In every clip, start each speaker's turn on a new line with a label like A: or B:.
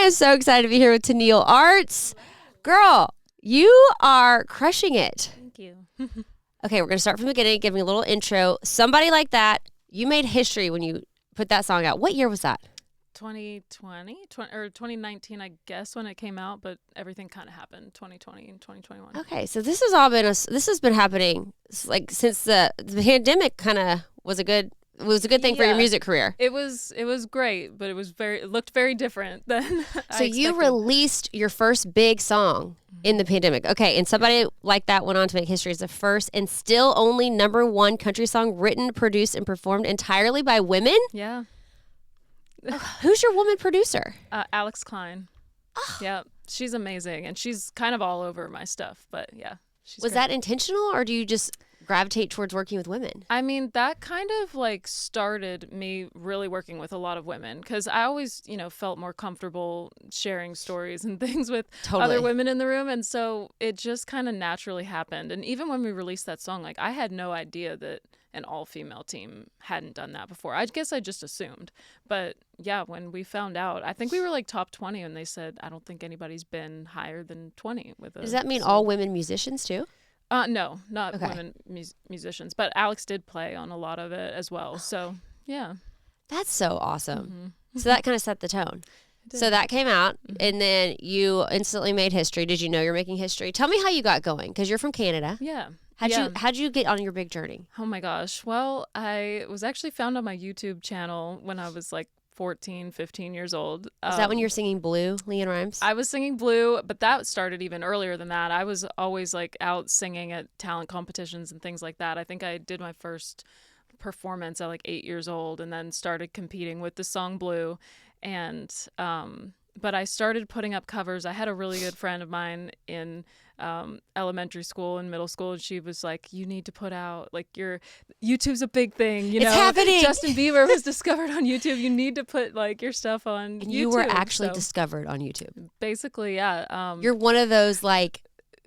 A: am so excited to be here with Tenille Arts. Girl, you are crushing it.
B: Thank you.
A: Okay, we're going to start from the beginning. Give me a little intro. Somebody Like That. You made history when you put that song out. What year was that?
B: 2020 or 2019, I guess, when it came out, but everything kind of happened 2020 and 2021.
A: Okay, so this has been happening like since the pandemic kind of was a good thing for your music career.
B: It was great, but it looked very different than
A: So you released your first big song in the pandemic. Okay, and Somebody Like That went on to make history as the first and still only #1 country song written, produced, and performed entirely by women.
B: Yeah.
A: Who's your woman producer?
B: Alex Klein.
A: Oh.
B: Yeah, she's amazing, and she's kind of all over my stuff. But yeah,
A: was
B: great.
A: that intentional, or do you just gravitate towards working with women?
B: I mean, that kind of like started me really working with a lot of women, because I always, felt more comfortable sharing stories and things with other women in the room. And so it just kind of naturally happened. And even when we released that song, like I had no idea that an all-female team hadn't done that before. I guess I just assumed. But yeah, when we found out, I think we were like top 20, and they said, I don't think anybody's been higher than 20 with us.
A: Does that mean all women musicians too?
B: No, not women musicians, but Alex did play on a lot of it as well. So, yeah.
A: That's so awesome. Mm-hmm. So that kind of set the tone. So that came out, and then you instantly made history. Did you know you're making history? Tell me how you got going, because you're from Canada.
B: Yeah.
A: How'd you get on your big journey?
B: Oh my gosh. Well, I was actually found on my YouTube channel when I was like 14, 15 years old.
A: Is that when you were singing Blue, LeAnn Rimes?
B: I was singing Blue, but that started even earlier than that. I was always like out singing at talent competitions and things like that. I think I did my first performance at like 8 years old, and then started competing with the song Blue. And but I started putting up covers. I had a really good friend of mine in elementary school and middle school, and she was like, you need to put out, like, your YouTube's a big thing,
A: it's happening.
B: Justin Bieber was discovered on YouTube. You need to put like your stuff on
A: and
B: YouTube.
A: You were actually discovered on YouTube.
B: Basically, yeah.
A: You're one of those like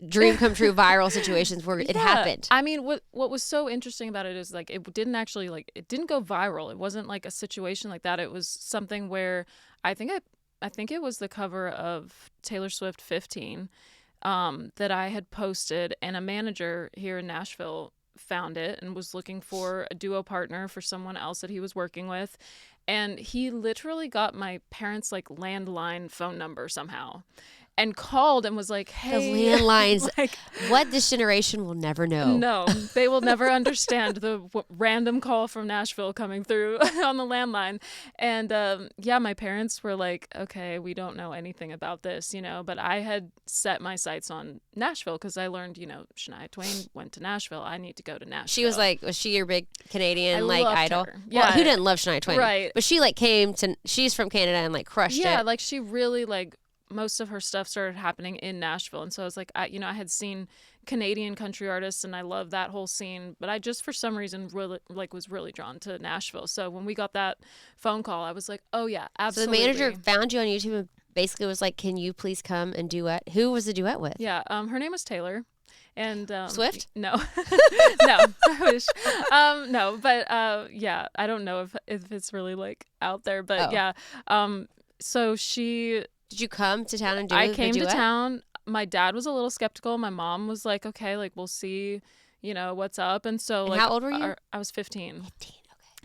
A: dream come true viral situations where it happened.
B: I mean, what was so interesting about it is like it didn't go viral. It wasn't like a situation like that. It was something where I think it was the cover of Taylor Swift 15 that I had posted, and a manager here in Nashville found it and was looking for a duo partner for someone else that he was working with. And he literally got my parents' like landline phone number somehow and called and was like, hey.
A: Those landlines, like, what this generation will never know.
B: No, they will never understand the random call from Nashville coming through on the landline. And my parents were like, okay, we don't know anything about this, but I had set my sights on Nashville because I learned, Shania Twain went to Nashville. I need to go to Nashville.
A: She was she your big Canadian idol?
B: Her. Yeah.
A: Well, who didn't love Shania Twain?
B: Right.
A: But she she's from Canada and like crushed it.
B: Yeah, like she really most of her stuff started happening in Nashville. And so I was like, I had seen Canadian country artists and I love that whole scene, but I just for some reason really was really drawn to Nashville. So when we got that phone call, I was like, oh yeah, absolutely.
A: So the manager found you on YouTube and basically was like, can you please come and duet? Who was the duet with?
B: Yeah, her name was Taylor. And
A: Swift?
B: No. No, I wish. No, but I don't know if it's really like out there, but yeah. So she.
A: Did you come to town and do it?
B: I came to town. My dad was a little skeptical. My mom was like, okay, like we'll see, what's up. And so
A: and how old were you?
B: I was 15.
A: 15, okay.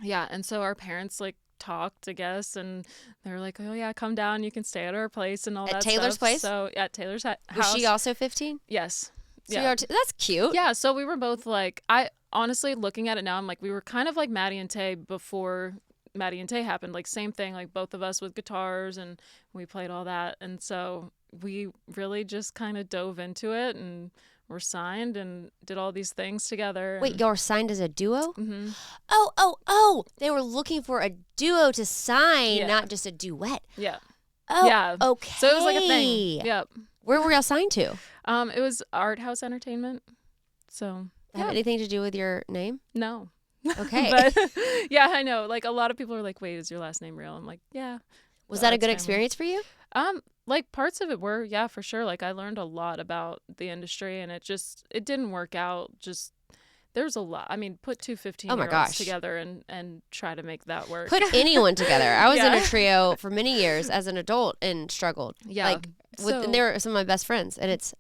B: Yeah, and so our parents like talked, I guess, and they were like, oh yeah, come down, you can stay at our place and all that
A: stuff. At Taylor's place?
B: So at Taylor's house.
A: Was she also 15?
B: Yes.
A: So yeah. That's cute.
B: Yeah, so we were both like, I honestly, looking at it now, I'm like, we were kind of like Maddie and Tay before Maddie and Tay happened. Like same thing, like both of us with guitars, and we played all that. And so we really just kind of dove into it and were signed and did all these things together.
A: Wait, y'all were signed as a duo?
B: Mm-hmm.
A: Oh. They were looking for a duo to sign, not just a duet.
B: Yeah.
A: Oh,
B: yeah.
A: Okay.
B: So it was like a thing. Yep.
A: Where were y'all signed to?
B: It was Art House Entertainment. So
A: have anything to do with your name?
B: No.
A: Okay.
B: But yeah, I know. Like a lot of people are like, wait, is your last name real? I'm like, yeah.
A: Was that a good experience for you?
B: Like parts of it were, yeah, for sure. Like I learned a lot about the industry, and it didn't work out just There's a lot. I mean, put two 15-year-olds
A: gosh.
B: together and try to make that work.
A: Put anyone together. I was in
B: Yeah.
A: a trio for many years as an adult and struggled.
B: Yeah.
A: Like, and they were some of my best friends. And it's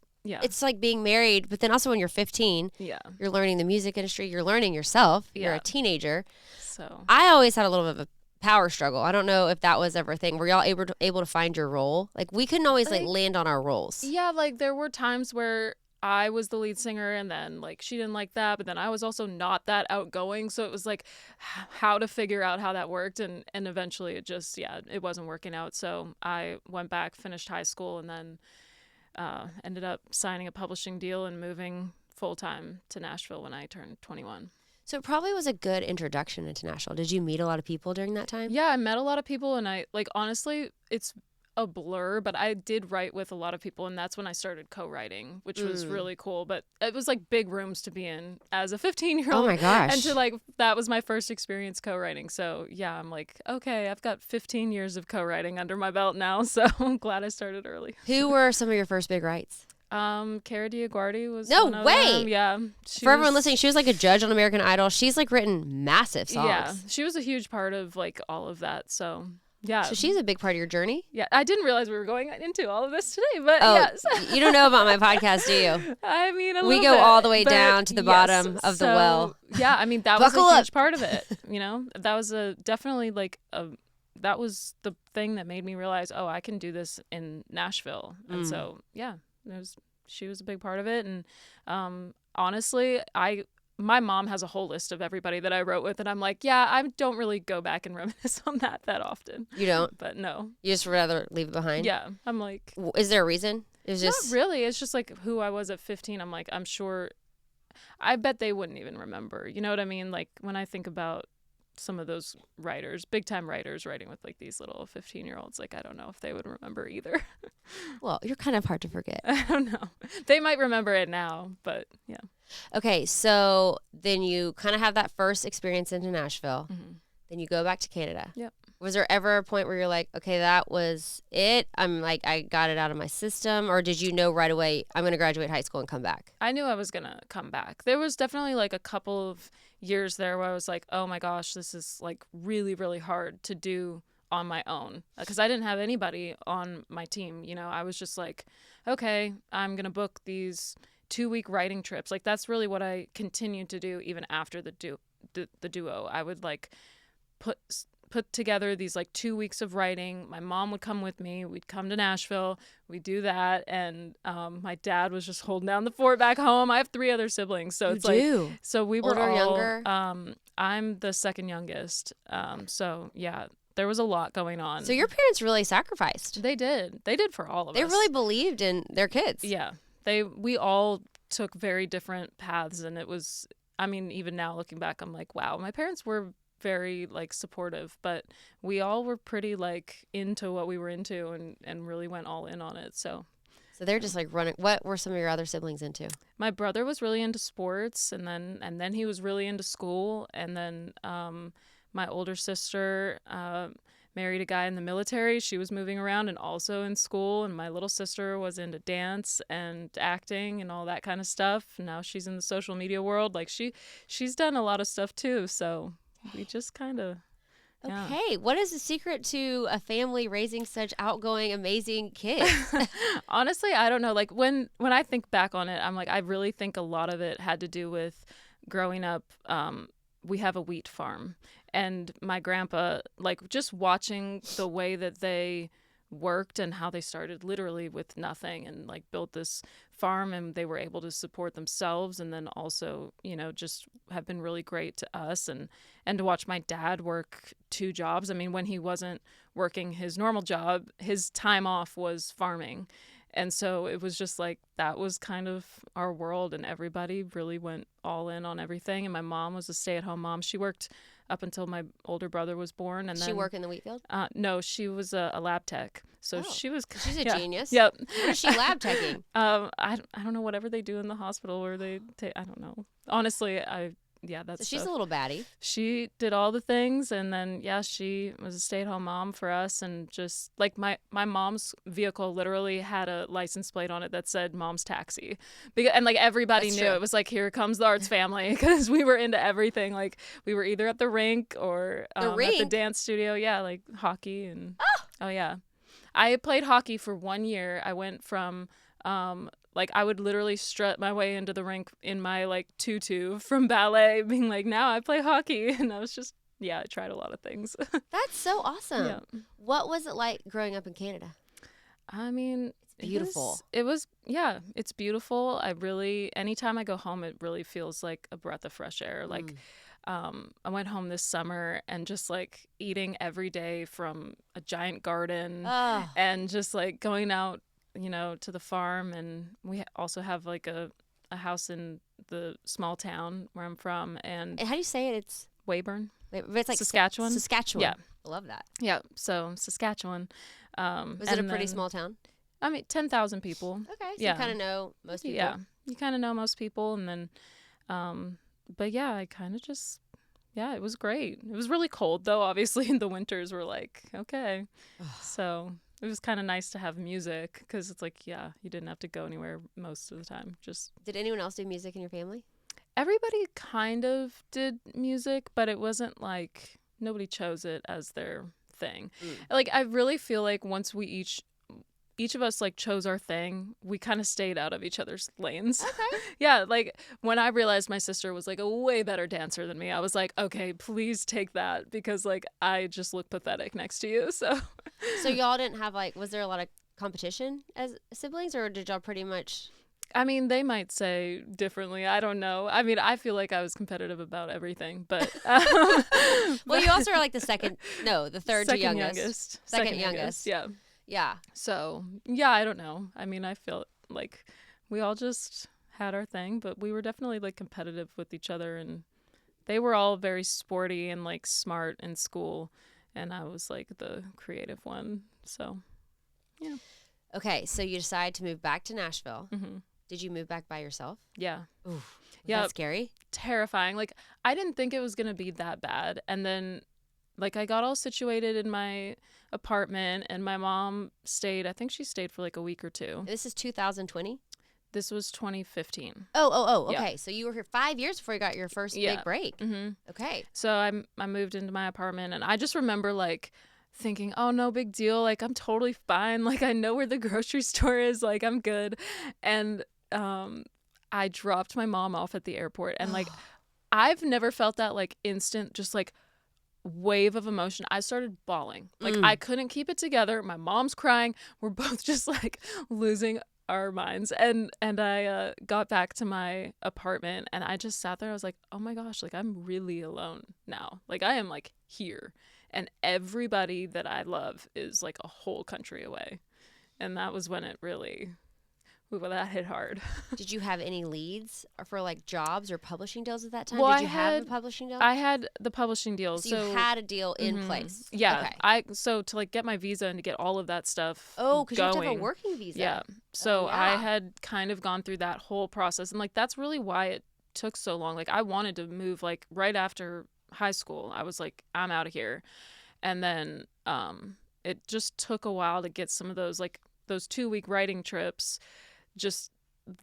A: like being married, but then also when you're 15, you're learning the music industry, you're learning yourself, you're a teenager.
B: So
A: I always had a little bit of a power struggle. I don't know if that was ever a thing. Were y'all able to find your role? Like, we couldn't always like land on our roles.
B: Yeah, like there were times where I was the lead singer and then like she didn't like that, but then I was also not that outgoing, so it was like how to figure out how that worked, and eventually it just it wasn't working out. So I went back, finished high school, and then ended up signing a publishing deal and moving full-time to Nashville when I turned 21.
A: So it probably was a good introduction into Nashville. Did you meet a lot of people during that time?
B: Yeah, I met a lot of people, and I like, honestly, it's a blur, but I did write with a lot of people, and that's when I started co-writing, which was really cool. But it was like big rooms to be in as a 15-year-old.
A: Oh my gosh.
B: And to like, that was my first experience co-writing. So yeah, I'm like, okay, I've got 15 years of co-writing under my belt now, so I'm glad I started early.
A: Who were some of your first big writes?
B: Cara Diaguardi was
A: No
B: one of
A: way.
B: them. Yeah.
A: For everyone listening, she was like a judge on American Idol. She's like written massive songs.
B: Yeah, she was a huge part of like all of that. So yeah.
A: So she's a big part of your journey?
B: Yeah, I didn't realize we were going into all of this today, but
A: yes. You don't know about my podcast, do you?
B: I mean,
A: we go all the way down to the bottom of the well.
B: Yeah, I mean, that was a huge part of it. You know, that was definitely like that was the thing that made me realize, oh, I can do this in Nashville. And so, yeah, she was a big part of it. And honestly, my mom has a whole list of everybody that I wrote with, and I'm like, yeah, I don't really go back and reminisce on that often. You don't? But no.
A: You just rather leave it behind?
B: Yeah. I'm like...
A: Is there a reason? It's just...
B: Not really. It's just like who I was at 15. I'm like, I'm sure... I bet they wouldn't even remember. You know what I mean? Like, when I think about some of those writers, big-time writers writing with like these little 15-year-olds, like, I don't know if they would remember either.
A: Well, you're kind of hard to forget.
B: I don't know. They might remember it now, but yeah.
A: Okay, so then you kind of have that first experience into Nashville. Mm-hmm. Then you go back to Canada.
B: Yep.
A: Was there ever a point where you're like, okay, that was it? I'm like, I got it out of my system? Or did you know right away, I'm going to graduate high school and come back?
B: I knew I was going to come back. There was definitely like a couple of years there where I was like, oh my gosh, this is like really, really hard to do on my own. Because I didn't have anybody on my team. You know, I was just like, okay, I'm going to book these 2-week writing trips. Like, that's really what I continued to do even after the duo. I would like put together these like 2 weeks of writing. My mom would come with me. We'd come to Nashville. We'd do that. And my dad was just holding down the fort back home. I have 3 other siblings. So it's like, so we were all
A: younger.
B: I'm the second youngest. So yeah, there was a lot going on.
A: So your parents really sacrificed.
B: They did for all of us.
A: They really believed in their kids.
B: Yeah. We all took very different paths, and it was, I mean, even now looking back, I'm like, wow, my parents were very like supportive, but we all were pretty like into what we were into and really went all in on it. So
A: they're just like running. What were some of your other siblings into?
B: My brother was really into sports, and then he was really into school, and then my older sister married a guy in the military. She was moving around and also in school, and my little sister was into dance and acting and all that kind of stuff. Now she's in the social media world. Like she's done a lot of stuff too, so we just kind of... Yeah.
A: Okay, what is the secret to a family raising such outgoing, amazing kids?
B: Honestly, I don't know. Like when I think back on it, I'm like, I really think a lot of it had to do with growing up. We have a wheat farm, and my grandpa, like just watching the way that they worked and how they started literally with nothing and like built this farm, and they were able to support themselves, and then also, you know, just have been really great to us, and to watch my dad work 2 jobs. I mean, when he wasn't working his normal job, his time off was farming. And so it was just like, that was kind of our world, and everybody really went all in on everything. And my mom was a stay-at-home mom. She worked up until my older brher was born. And then
A: she work in the wheat field?
B: No, she was a lab tech. So she's
A: a genius.
B: Yep.
A: What is she lab teching?
B: I don't know, whatever they do in the hospital where they take, I don't know. Honestly, yeah, that's
A: So she's a little baddie.
B: She did all the things, and then she was a stay-at-home mom for us, and just like my mom's vehicle literally had a license plate on it that said "Mom's Taxi," and like everybody
A: That's
B: knew
A: true.
B: it was like, here comes the Arts family, because we were into everything. Like we were either at the rink or at the dance studio, like hockey and oh yeah. I played hockey for 1 year. I went from like I would literally strut my way into the rink in my like tutu from ballet, being like, now I play hockey. And I was just, I tried a lot of things.
A: That's so awesome.
B: Yeah.
A: What was it like growing up in Canada?
B: I mean,
A: it's beautiful.
B: It's beautiful. Anytime I go home, it really feels like a breath of fresh air. Like, I went home this summer and just like eating every day from a giant garden and just like going out, to the farm. And we also have like a house in the small town where I'm from. And
A: how do you say it? It's
B: Weyburn.
A: It's like
B: Saskatchewan.
A: Saskatchewan.
B: Yeah.
A: I love that.
B: Yeah. So Saskatchewan.
A: Was it a pretty small town?
B: I mean, 10,000 people.
A: Okay. So you kind of know most people.
B: Yeah. You kind of know most people. And then, but yeah, I kind of just, it was great. It was really cold though. Obviously the winters were like, okay. So it was kind of nice to have music, because it's like, you didn't have to go anywhere most of the time.
A: Did anyone else do music in your family?
B: Everybody kind of did music, but it wasn't like nobody chose it as their thing. Like, I really feel like once we each of us like chose our thing, we kind of stayed out of each other's lanes.
A: Okay.
B: Yeah, like when I realized my sister was like a way better dancer than me, I was like, okay, please take that, because like I just look pathetic next to you. So
A: y'all didn't have like, was there a lot of competition as siblings, or did y'all pretty much?
B: I mean, they might say differently. I don't know. I mean, I feel like I was competitive about everything, but
A: well, you also are like the third to youngest.
B: Second youngest. Yeah.
A: Yeah.
B: So, I don't know. I mean, I feel like we all just had our thing, but we were definitely like competitive with each other, and they were all very sporty and like smart in school, and I was like the creative one. So, yeah.
A: Okay, so you decided to move back to Nashville.
B: Mm-hmm.
A: Did you move back by yourself?
B: Yeah.
A: Oof. Was that scary?
B: Terrifying. Like, I didn't think it was going to be that bad. And then, like, I got all situated in my apartment, and my mom stayed. I think she stayed for like a week or two.
A: This is 2020?
B: This was 2015.
A: Oh, okay.
B: Yeah.
A: So you were here 5 years before you got your first big break.
B: Mm-hmm.
A: Okay.
B: So I moved into my apartment, and I just remember, like, thinking, oh, no big deal. Like, I'm totally fine. Like, I know where the grocery store is. Like, I'm good. And I dropped my mom off at the airport, and like I've never felt that like instant just like wave of emotion. I started bawling. Like I couldn't keep it together. My mom's crying. We're both just like losing our minds. And I got back to my apartment, and I just sat there. I was like, oh my gosh, like I'm really alone now. Like I am like here, and everybody that I love is like a whole country away. And that was when it really... Well, that hit hard.
A: Did you have any leads for like jobs or publishing deals at that time?
B: Well,
A: Did you have a publishing deal?
B: I had the publishing deal.
A: So you had a deal in place.
B: Yeah.
A: Okay.
B: So to like get my visa and to get all of that stuff
A: because you have to have a working visa.
B: Yeah. So I had kind of gone through that whole process, and like that's really why it took so long. Like I wanted to move like right after high school. I was like, I'm out of here. And then it just took a while to get some of those 2-week writing trips. Just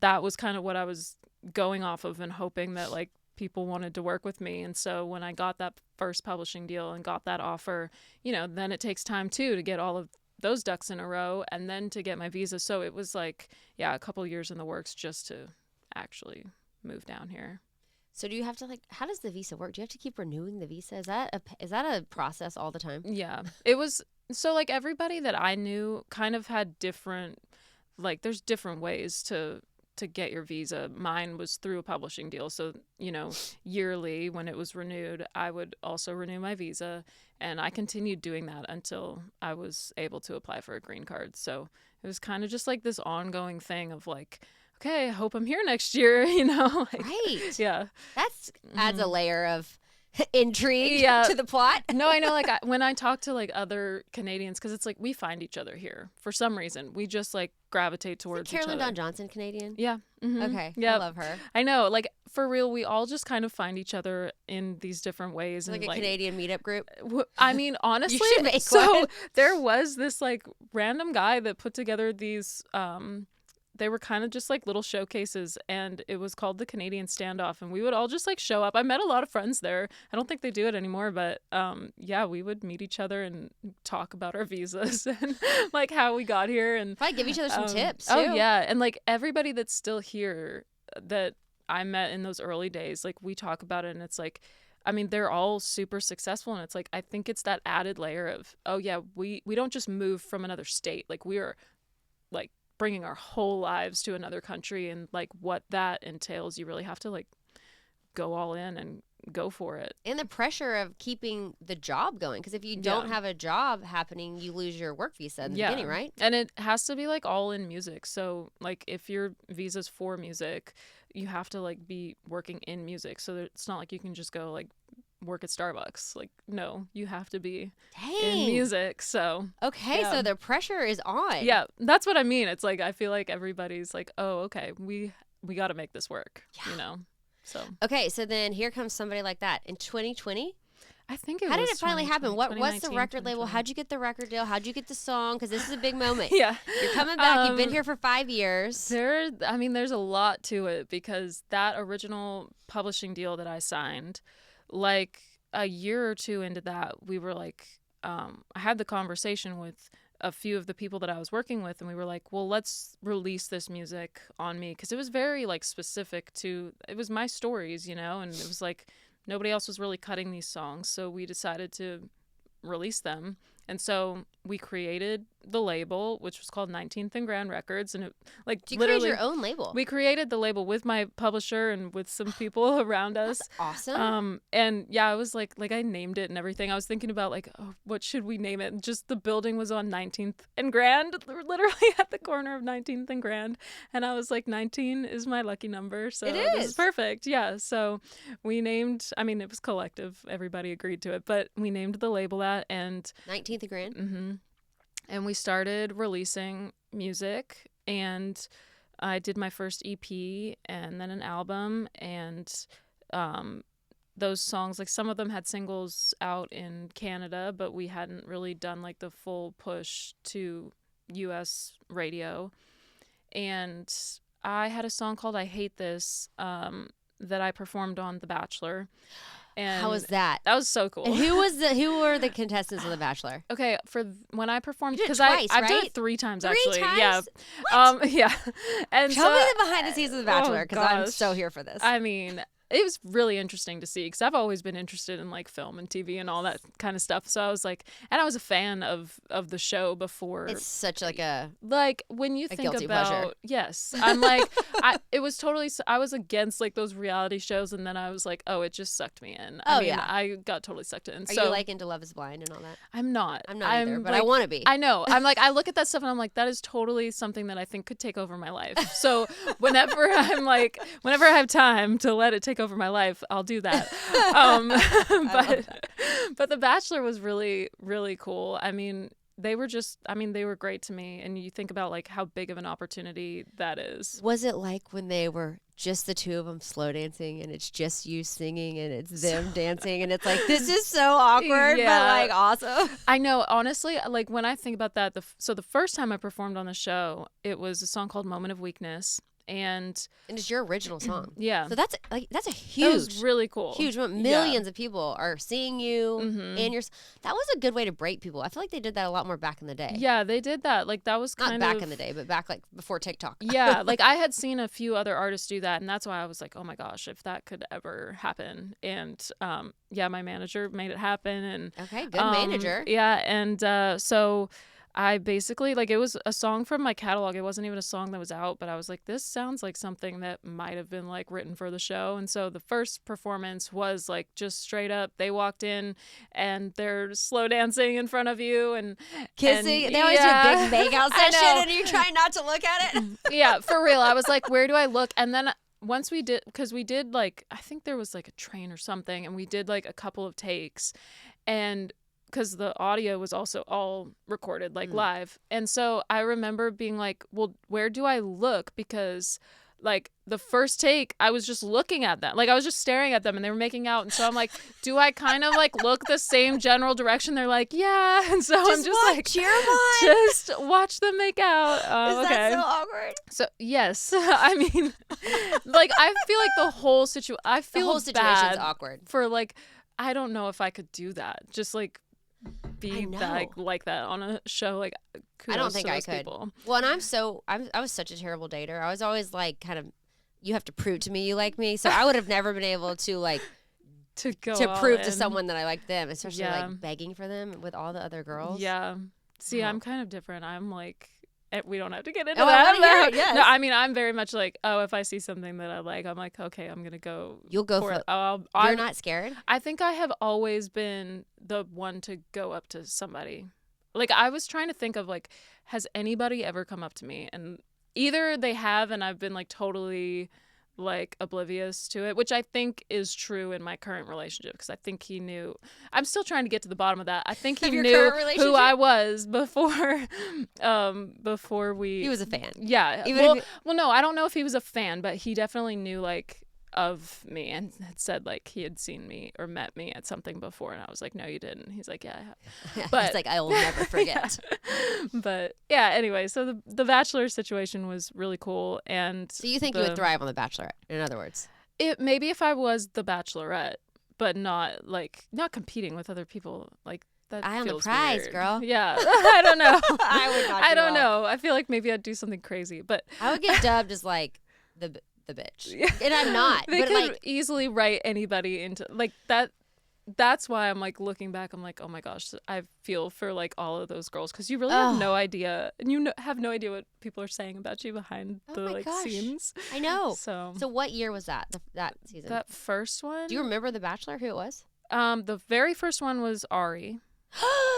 B: that was kind of what I was going off of, and hoping that like people wanted to work with me. And so when I got that first publishing deal and got that offer, then it takes time too to get all of those ducks in a row, and then to get my visa. So it was like, a couple years in the works just to actually move down here.
A: So do you have to how does the visa work? Do you have to keep renewing the visa? Is that a process all the time?
B: Yeah, it was. So like everybody that I knew kind of had different, like there's different ways to get your visa. Mine was through a publishing deal. So, yearly when it was renewed, I would also renew my visa, and I continued doing that until I was able to apply for a green card. So it was kind of just like this ongoing thing of like, okay, I hope I'm here next year,
A: Right.
B: Yeah.
A: That adds a layer of intrigue to the plot.
B: No, I know, like when I talk to like other Canadians, because it's like we find each other here for some reason. We just like gravitate towards each other.
A: Carolyn Dawn Johnson Canadian?
B: Yeah. Mm-hmm.
A: Okay.
B: Yep.
A: I love her.
B: I know, like for real, we all just kind of find each other in these different ways.
A: Like
B: and
A: a Canadian meetup group.
B: I mean, honestly,
A: You should make
B: so
A: one.
B: there was this like random guy that put together these they were kind of just like little showcases, and it was called the Canadian Standoff, and we would all just like show up. I met a lot of friends there. I don't think they do it anymore, but yeah, we would meet each other and talk about our visas and like how we got here, and
A: Probably give each other some tips too.
B: Oh yeah, and like everybody that's still here that I met in those early days, like we talk about it, and it's like, I mean, they're all super successful, and it's like, I think it's that added layer of, oh yeah, we don't just move from another state, like we are like bringing our whole lives to another country, and like what that entails, you really have to like go all in and go for it.
A: And the pressure of keeping the job going, because if you don't have a job happening, you lose your work visa in the beginning, right?
B: And it has to be like all in music. So like if your visa's for music, you have to like be working in music. So it's not like you can just go like work at Starbucks. Like, no, you have to be in music. So
A: okay, so the pressure is on.
B: Yeah, that's what I mean. It's like I feel like everybody's like, oh, okay, we got to make this work. You know. So
A: okay, so then here comes somebody like that in 2020.
B: I think it
A: How
B: was
A: did it finally happen? What's the record label?
B: 2020.
A: How'd you get the record deal? How'd you get the song? Because this is a big moment.
B: Yeah,
A: you're coming back. You've been here for 5 years.
B: There's a lot to it, because that original publishing deal that I signed, like a year or two into that, we were like, I had the conversation with a few of the people that I was working with, and we were like, well, let's release this music on me, because it was very like specific to, it was my stories, you know, and it was like nobody else was really cutting these songs, so we decided to release them. And so we created the label, which was called 19th and Grand Records, and it like
A: you
B: literally
A: created your own label.
B: We created the label with my publisher and with some people around us.
A: That's awesome.
B: And yeah, I was like I named it and everything. I was thinking about like, oh, what should we name it? And just the building was on 19th and Grand, literally at the corner of 19th and Grand, and I was like, 19 is my lucky number, so this is perfect. Yeah, so we named. I mean, it was collective. Everybody agreed to it, but we named the label that, and
A: 19th and Grand.
B: Mm-hmm. And we started releasing music, and I did my first EP and then an album, and those songs, like some of them had singles out in Canada, but we hadn't really done like the full push to US radio. And I had a song called I Hate This that I performed on The Bachelor. And
A: how was that?
B: That was so cool.
A: And who were the contestants of The Bachelor?
B: Okay, when I performed,
A: because I've
B: done it 3 times actually.
A: 3 times?
B: Yeah.
A: What?
B: Yeah. And
A: Tell me the behind the scenes of The Bachelor, because I'm
B: gosh.
A: so here for this.
B: I mean, it was really interesting to see, because I've always been interested in like film and TV and all that kind of stuff. So I was like, and I was a fan of the show before.
A: It's such like a
B: when you think
A: guilty
B: about
A: pleasure.
B: Yes, I'm like it was totally. I was against like those reality shows, and then I was like, oh, it just sucked me in. I mean, I got totally sucked in.
A: Are you like into Love Is Blind and all that?
B: I'm not.
A: I'm not either, but I want to be.
B: I know. I'm like, I look at that stuff and I'm like, that is totally something that I think could take over my life. So whenever I have time to let it take over my life, I'll do that. But The Bachelor was really, really cool. I mean, they were great to me. And you think about like how big of an opportunity that is.
A: Was it like when they were just the two of them slow dancing, and it's just you singing and it's them dancing, and it's like, this is so awkward, but like awesome.
B: I know, honestly, like when I think about that, the first time I performed on the show, it was a song called Moment of Weakness. And
A: it's your original song.
B: Yeah.
A: So that's a huge,
B: that was really cool.
A: Huge. Millions of people are seeing you, and that was a good way to break people. I feel like they did that a lot more back in the day.
B: Yeah, they did that. Like that was
A: not back in the day, but back like before TikTok.
B: Yeah, like I had seen a few other artists do that, and that's why I was like, oh my gosh, if that could ever happen. And my manager made it happen. And
A: okay, good manager.
B: Yeah, and so I basically, like, it was a song from my catalog. It wasn't even a song that was out, but I was like, this sounds like something that might have been like written for the show. And so the first performance was like just straight up, they walked in and they're slow dancing in front of you and
A: kissing. And they always do a big makeout session and you try not to look at it.
B: Yeah, for real. I was like, where do I look? And then once we did, because we did like, I think there was like a train or something, and we did like a couple of takes, and because the audio was also all recorded like live. And so I remember being like, well, where do I look? Because like the first take, I was just looking at them. Like I was just staring at them and they were making out. And so I'm like, do I kind of like look the same general direction? They're like, yeah. And so I'm just like,
A: cheer them on.
B: just watch them make out.
A: Is
B: okay.
A: that so awkward?
B: So yes, I mean, like I feel like the whole situation
A: situation's awkward.
B: for like, I don't know if I could do that. Just like be like that on a show. Like kudos
A: I don't think
B: to
A: I
B: those
A: could.
B: people.
A: Well, and I was such a terrible dater. I was always like kind of, you have to prove to me you like me. So I would have never been able to like
B: to
A: prove to someone that I liked them, especially
B: Yeah.
A: like begging for them with all the other girls.
B: Yeah. See,
A: Oh.
B: I'm kind of different. I'm like, we don't have to get into
A: Oh, I
B: that.
A: wanna hear it, yes.
B: No, I mean, I'm very much like, oh, if I see something that I like, I'm like, okay, I'm going to go.
A: You'll go
B: for
A: for
B: it.
A: You're
B: I'm
A: not scared?
B: I think I have always been the one to go up to somebody. Like, I was trying to think of, like, has anybody ever come up to me? And either they have and I've been, like, totally, like, oblivious to it, which I think is true in my current relationship because I think he knew. I'm still trying to get to the bottom of that. I think he knew who I was before we...
A: He was a fan.
B: Yeah. Well, no, I don't know if he was a fan, but he definitely knew, like, of me and had said like he had seen me or met me at something before, and I was like, no, you didn't. He's like, yeah, I have. But
A: it's like, I will never forget.
B: Yeah. But yeah, anyway, so the Bachelor situation was really cool. And
A: so you think you would thrive on the Bachelorette, in other words?
B: It maybe if I was the Bachelorette, but not competing with other people like that.
A: I am the
B: feels
A: prize,
B: weird.
A: girl.
B: Yeah. I don't know.
A: I would not.
B: I don't know. I feel like maybe I'd do something crazy, but
A: I would get dubbed as like the bitch, and I'm not.
B: They
A: but
B: could
A: like
B: easily write anybody into like that. That's why I'm like looking back. I'm like, oh my gosh, I feel for like all of those girls because you really have no idea, and you have no idea what people are saying about you behind the like scenes.
A: I know.
B: So
A: what year was that? That season?
B: That first one.
A: Do you remember the Bachelor? Who it was?
B: The very first one was Ari.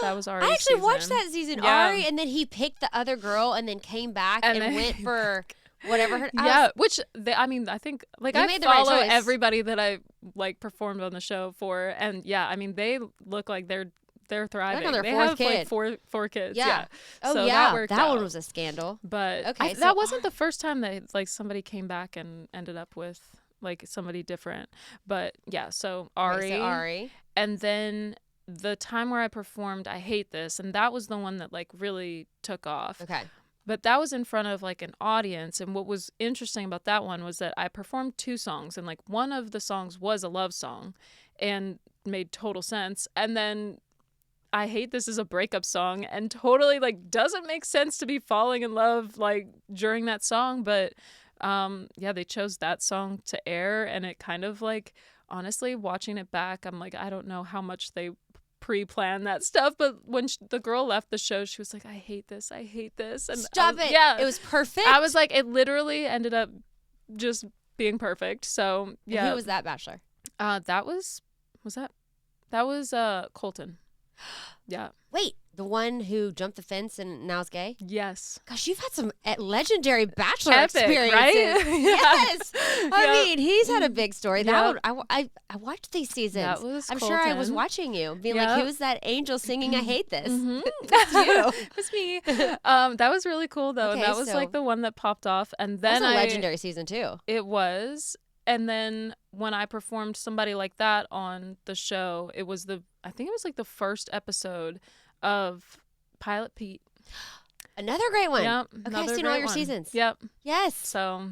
B: That was Ari's
A: I actually
B: season.
A: watched that season.
B: Yeah.
A: Ari, and then he picked the other girl, and then came back and went for. Whatever her,
B: which I mean, I think like I
A: made the right
B: follow
A: choice.
B: everybody that I like performed on the show for, and yeah, I mean they look like they're thriving.
A: On their
B: they
A: fourth
B: have
A: kid.
B: like four kids.
A: Yeah. Oh
B: so
A: yeah,
B: that
A: one was a scandal.
B: But
A: okay,
B: that wasn't the first time that like somebody came back and ended up with like somebody different. But yeah, so Ari, and then the time where I performed I Hate This, and that was the one that like really took off.
A: Okay.
B: But that was in front of like an audience, and what was interesting about that one was that I performed 2 songs, and like one of the songs was a love song and made total sense, and then I Hate This is a breakup song and totally like doesn't make sense to be falling in love like during that song, but yeah, they chose that song to air, and it kind of like honestly watching it back, I'm like, I don't know how much they pre-plan that stuff, but when the girl left the show, she was like, I hate this, and
A: stop it.
B: Yeah,
A: it was perfect.
B: I was like, it literally ended up just being perfect. So yeah.
A: And who was that Bachelor?
B: That was Colton. Yeah.
A: Wait, the one who jumped the fence and now is gay?
B: Yes.
A: Gosh, you've had some legendary Bachelor
B: Epic,
A: experiences.
B: right?
A: Yes. I
B: Yeah.
A: mean, he's had a big story. That
B: Yeah.
A: one, I watched these seasons.
B: That was
A: I'm sure I was
B: Colton.
A: watching you, being
B: Yeah.
A: like, who's that angel singing I Hate This?
B: Mm-hmm.
A: That's you.
B: It's me. That was really cool though.
A: Okay,
B: And that was
A: so-
B: like the one that popped off. And
A: That
B: then
A: was a legendary season too.
B: It was. And then when I performed Somebody Like That on the show, I think it was like the first episode of Pilot Pete.
A: Another great one.
B: Yep.
A: Okay, I've seen all your seasons.
B: Yep.
A: Yes.
B: So,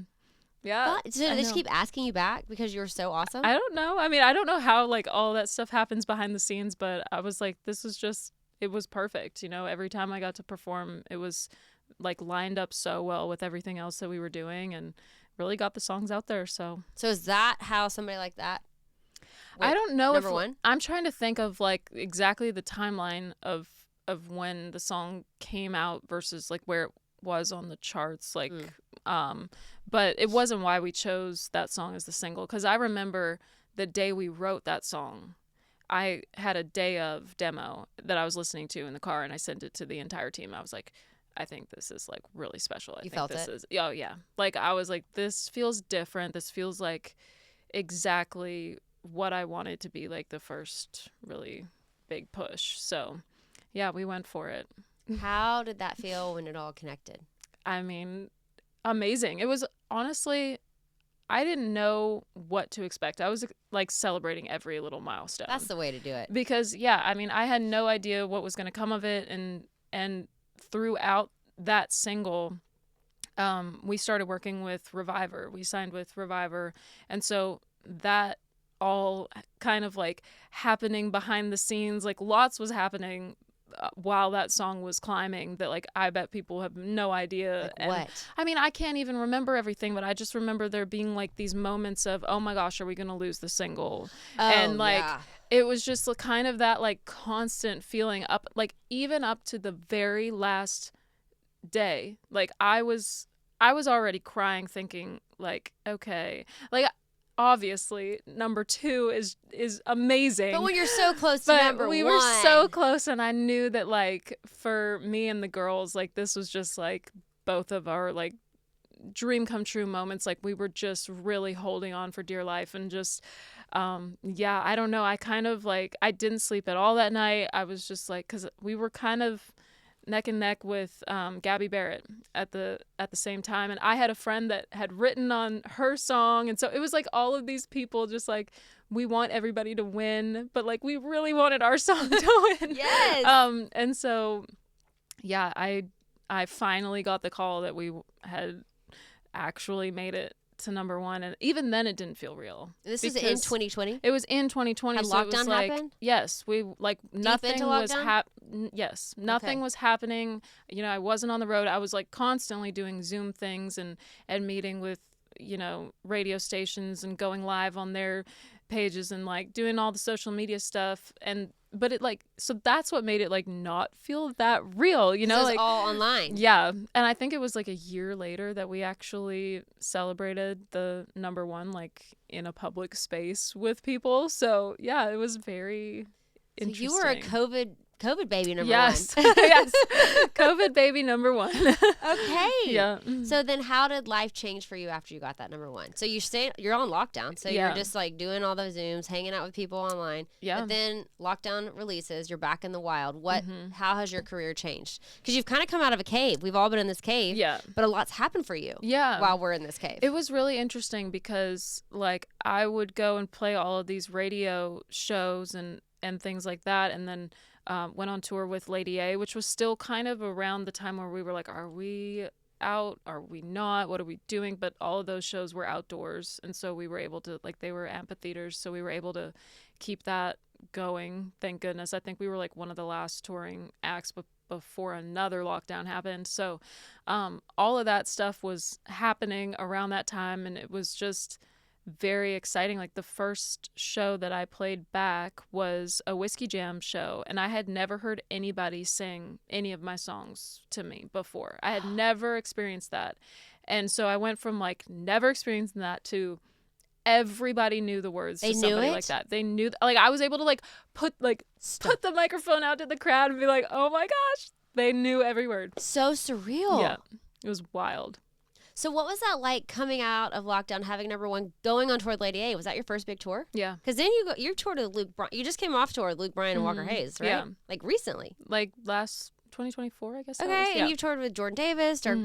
B: yeah.
A: So they just keep asking you back because you were so awesome?
B: I don't know. I mean, I don't know how like all that stuff happens behind the scenes, but I was like, it was perfect. You know, every time I got to perform, it was like lined up so well with everything else that we were doing, and really got the songs out there. So
A: is that how Somebody Like That?
B: I don't know.
A: Number one?
B: I'm trying to think of like exactly the timeline of when the song came out versus like where it was on the charts. Like, but it wasn't why we chose that song as the single. Because I remember the day we wrote that song, I had a day of demo that I was listening to in the car, and I sent it to the entire team. I was like, I think this is like really special. I think
A: felt
B: this
A: it?
B: is, oh yeah. Like I was like, this feels different. This feels like exactly what I wanted to be like the first really big push. So yeah, we went for it.
A: How did that feel when it all connected?
B: I mean, amazing. It was honestly, I didn't know what to expect. I was like celebrating every little milestone.
A: That's the way to do it.
B: Because yeah, I mean, I had no idea what was going to come of it, and throughout that single, we started working with Reviver. We signed with Reviver, and so that all kind of like happening behind the scenes, like lots was happening while that song was climbing that like I bet people have no idea.
A: Like
B: and
A: what?
B: I mean, I can't even remember everything, but I just remember there being like these moments of, oh my gosh, are we gonna lose the single? And like it was just kind of that like constant feeling up, like even up to the very last day. Like I was already crying thinking like, okay, like obviously number 2 is amazing,
A: but when you're so close to
B: but
A: number
B: we
A: one,
B: were so close, and I knew that like for me and the girls, like this was just like both of our like dream come true moments. Like we were just really holding on for dear life, and just yeah, I don't know, I kind of like, I didn't sleep at all that night. I was just like, because we were kind of neck and neck with Gabby Barrett at the same time, and I had a friend that had written on her song, and so it was like all of these people just like, we want everybody to win, but like we really wanted our song to win.
A: Yes.
B: And so yeah, I finally got the call that we had actually made it to number 1, and even then it didn't feel real.
A: This is in 2020.
B: It was in 2020.
A: Had
B: so it
A: lockdown
B: was like,
A: happened?
B: yes, we like nothing was
A: lockdown?
B: nothing
A: Okay.
B: was happening. You know, I wasn't on the road. I was like constantly doing Zoom things and meeting with, you know, radio stations and going live on their pages and like doing all the social media stuff. But it like, so that's what made it like not feel that real, you know,
A: This is
B: like
A: all online.
B: yeah. And I think it was like a year later that we actually celebrated the number 1 like in a public space with people. So yeah, it was very interesting.
A: So you were a COVID baby number
B: yes.
A: 1.
B: Yes. COVID baby number 1.
A: Okay.
B: Yeah.
A: So then how did life change for you after you got that number 1? So you're on lockdown. So
B: Yeah.
A: you're just like doing all those Zooms, hanging out with people online.
B: Yeah.
A: But then lockdown releases, you're back in the wild. How has your career changed? Because you've kind of come out of a cave. We've all been in this cave.
B: Yeah.
A: But a lot's happened for you.
B: Yeah.
A: While we're in this cave.
B: It was really interesting because like I would go and play all of these radio shows and things like that, and then went on tour with Lady A, which was still kind of around the time where we were like, are we out? Are we not? What are we doing? But all of those shows were outdoors, and so we were able to, like, they were amphitheaters, so we were able to keep that going, thank goodness. I think we were like one of the last touring acts before another lockdown happened. So all of that stuff was happening around that time, and it was just very exciting. Like the first show that I played back was a Whiskey Jam show, and I had never heard anybody sing any of my songs to me before. I had never experienced that. And so I went from like never experiencing that to everybody knew the words to somebody like that. They knew, like I was able to like put the microphone out to the crowd and be like, oh my gosh, they knew every word.
A: So surreal.
B: Yeah, it was wild.
A: So what was that like coming out of lockdown, having number 1, going on tour with Lady A? Was that your first big tour?
B: Yeah.
A: Because then you toured with Luke Bryan. You just came off tour with Luke Bryan and Walker Hayes, right?
B: Yeah.
A: Like recently.
B: Like last 2024, I guess. That
A: Okay,
B: was. Yeah.
A: and you've toured with Jordan Davis, Dirk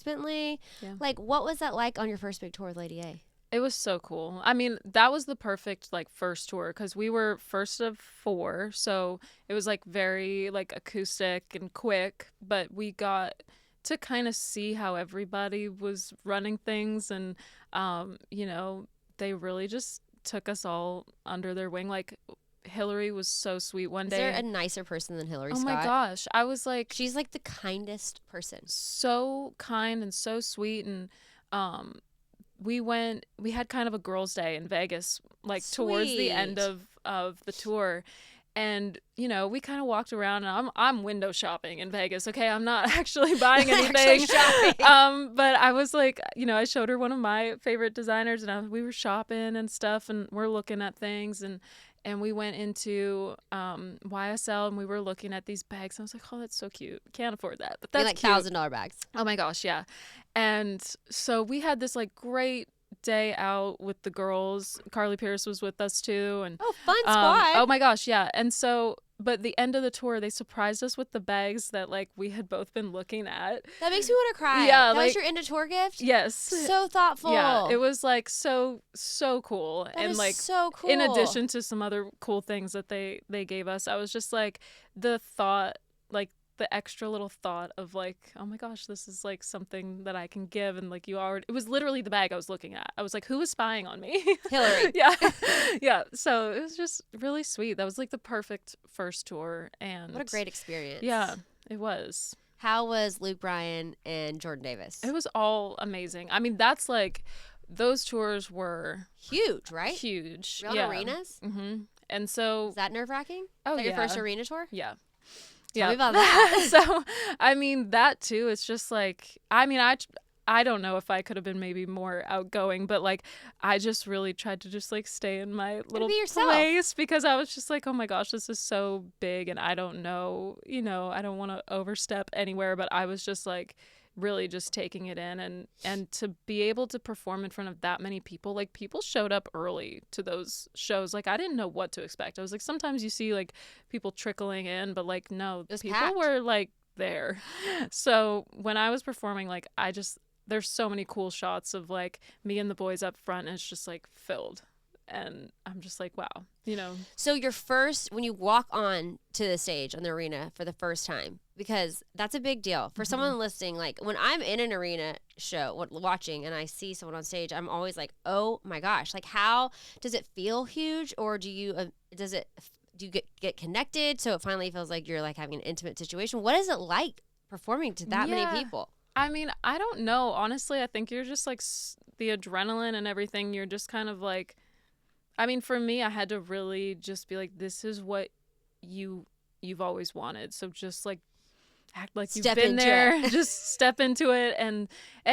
A: Bentley.
B: Yeah.
A: Like, what was that like on your first big tour with Lady A?
B: It was so cool. I mean, that was the perfect like first tour because we were first of 4, so it was like very like acoustic and quick, but we got to kind of see how everybody was running things, and you know, they really just took us all under their wing. Like Hillary was so sweet one day.
A: Is there a nicer person than Hillary
B: Oh
A: Scott?
B: my gosh, I was like,
A: she's like the kindest person.
B: So kind and so sweet. And we had kind of a girls' day in Vegas, like towards the end of the tour. And, you know, we kind of walked around, and I'm window shopping in Vegas. Okay, I'm not actually buying anything. But I was like, you know, I showed her one of my favorite designers, and we were shopping and stuff, and we're looking at things, and we went into YSL, and we were looking at these bags. And I was like, oh, that's so cute. Can't afford that, but that's
A: like
B: cute.
A: $1,000 bags.
B: Oh my gosh, yeah. And so we had this like great day out with the girls. Carly Pierce was with us too, and
A: fun squad.
B: oh my gosh, yeah. And so but the end of the tour, they surprised us with the bags that like we had both been looking at.
A: That makes me want to cry.
B: Yeah,
A: that
B: like,
A: was your end of tour gift?
B: Yes.
A: So thoughtful.
B: Yeah, it was like so cool.
A: That
B: and
A: is
B: like
A: so cool.
B: in addition to some other cool things that they gave us, I was just like the thought, like the extra little thought of like, oh my gosh, this is like something that I can give. And like it was literally the bag I was looking at. I was like, who was spying on me?
A: Hillary.
B: Yeah. Yeah. So it was just really sweet. That was like the perfect first tour. And
A: what a great experience.
B: Yeah, it was.
A: How was Luke Bryan and Jordan Davis?
B: It was all amazing. I mean, that's like, those tours were
A: huge, right?
B: Huge.
A: Real
B: yeah.
A: arenas?
B: Mm-hmm. And so.
A: Is that nerve-wracking?
B: Oh,
A: Is that your first arena tour?
B: Yeah.
A: Tell me about that.
B: So, I mean, that too, it's just like, I mean, I don't know if I could have been maybe more outgoing, but like, I just really tried to just like stay in my little place because I was just like, oh my gosh, this is so big and I don't know, I don't want to overstep anywhere, but I was just like really just taking it in and to be able to perform in front of that many people, like people showed up early to those shows. Like I didn't know what to expect. I was like, sometimes you see like people trickling in, but like, no, people
A: packed.
B: were like there. So when I was performing, like there's so many cool shots of like me and the boys up front and it's just like filled. And I'm just like, wow, So
A: when you walk on to the stage on the arena for the first time, because that's a big deal for someone listening. Like when I'm in an arena show watching and I see someone on stage, I'm always like, oh my gosh, like how does it feel huge? Or do you get connected? So it finally feels like you're like having an intimate situation. What is it like performing to that many people?
B: I mean, I don't know. Honestly, I think you're just like the adrenaline and everything. You're just kind of like, I mean, for me, I had to really just be like, this is what you've always wanted. So just like act like you've been there. Just step into it. And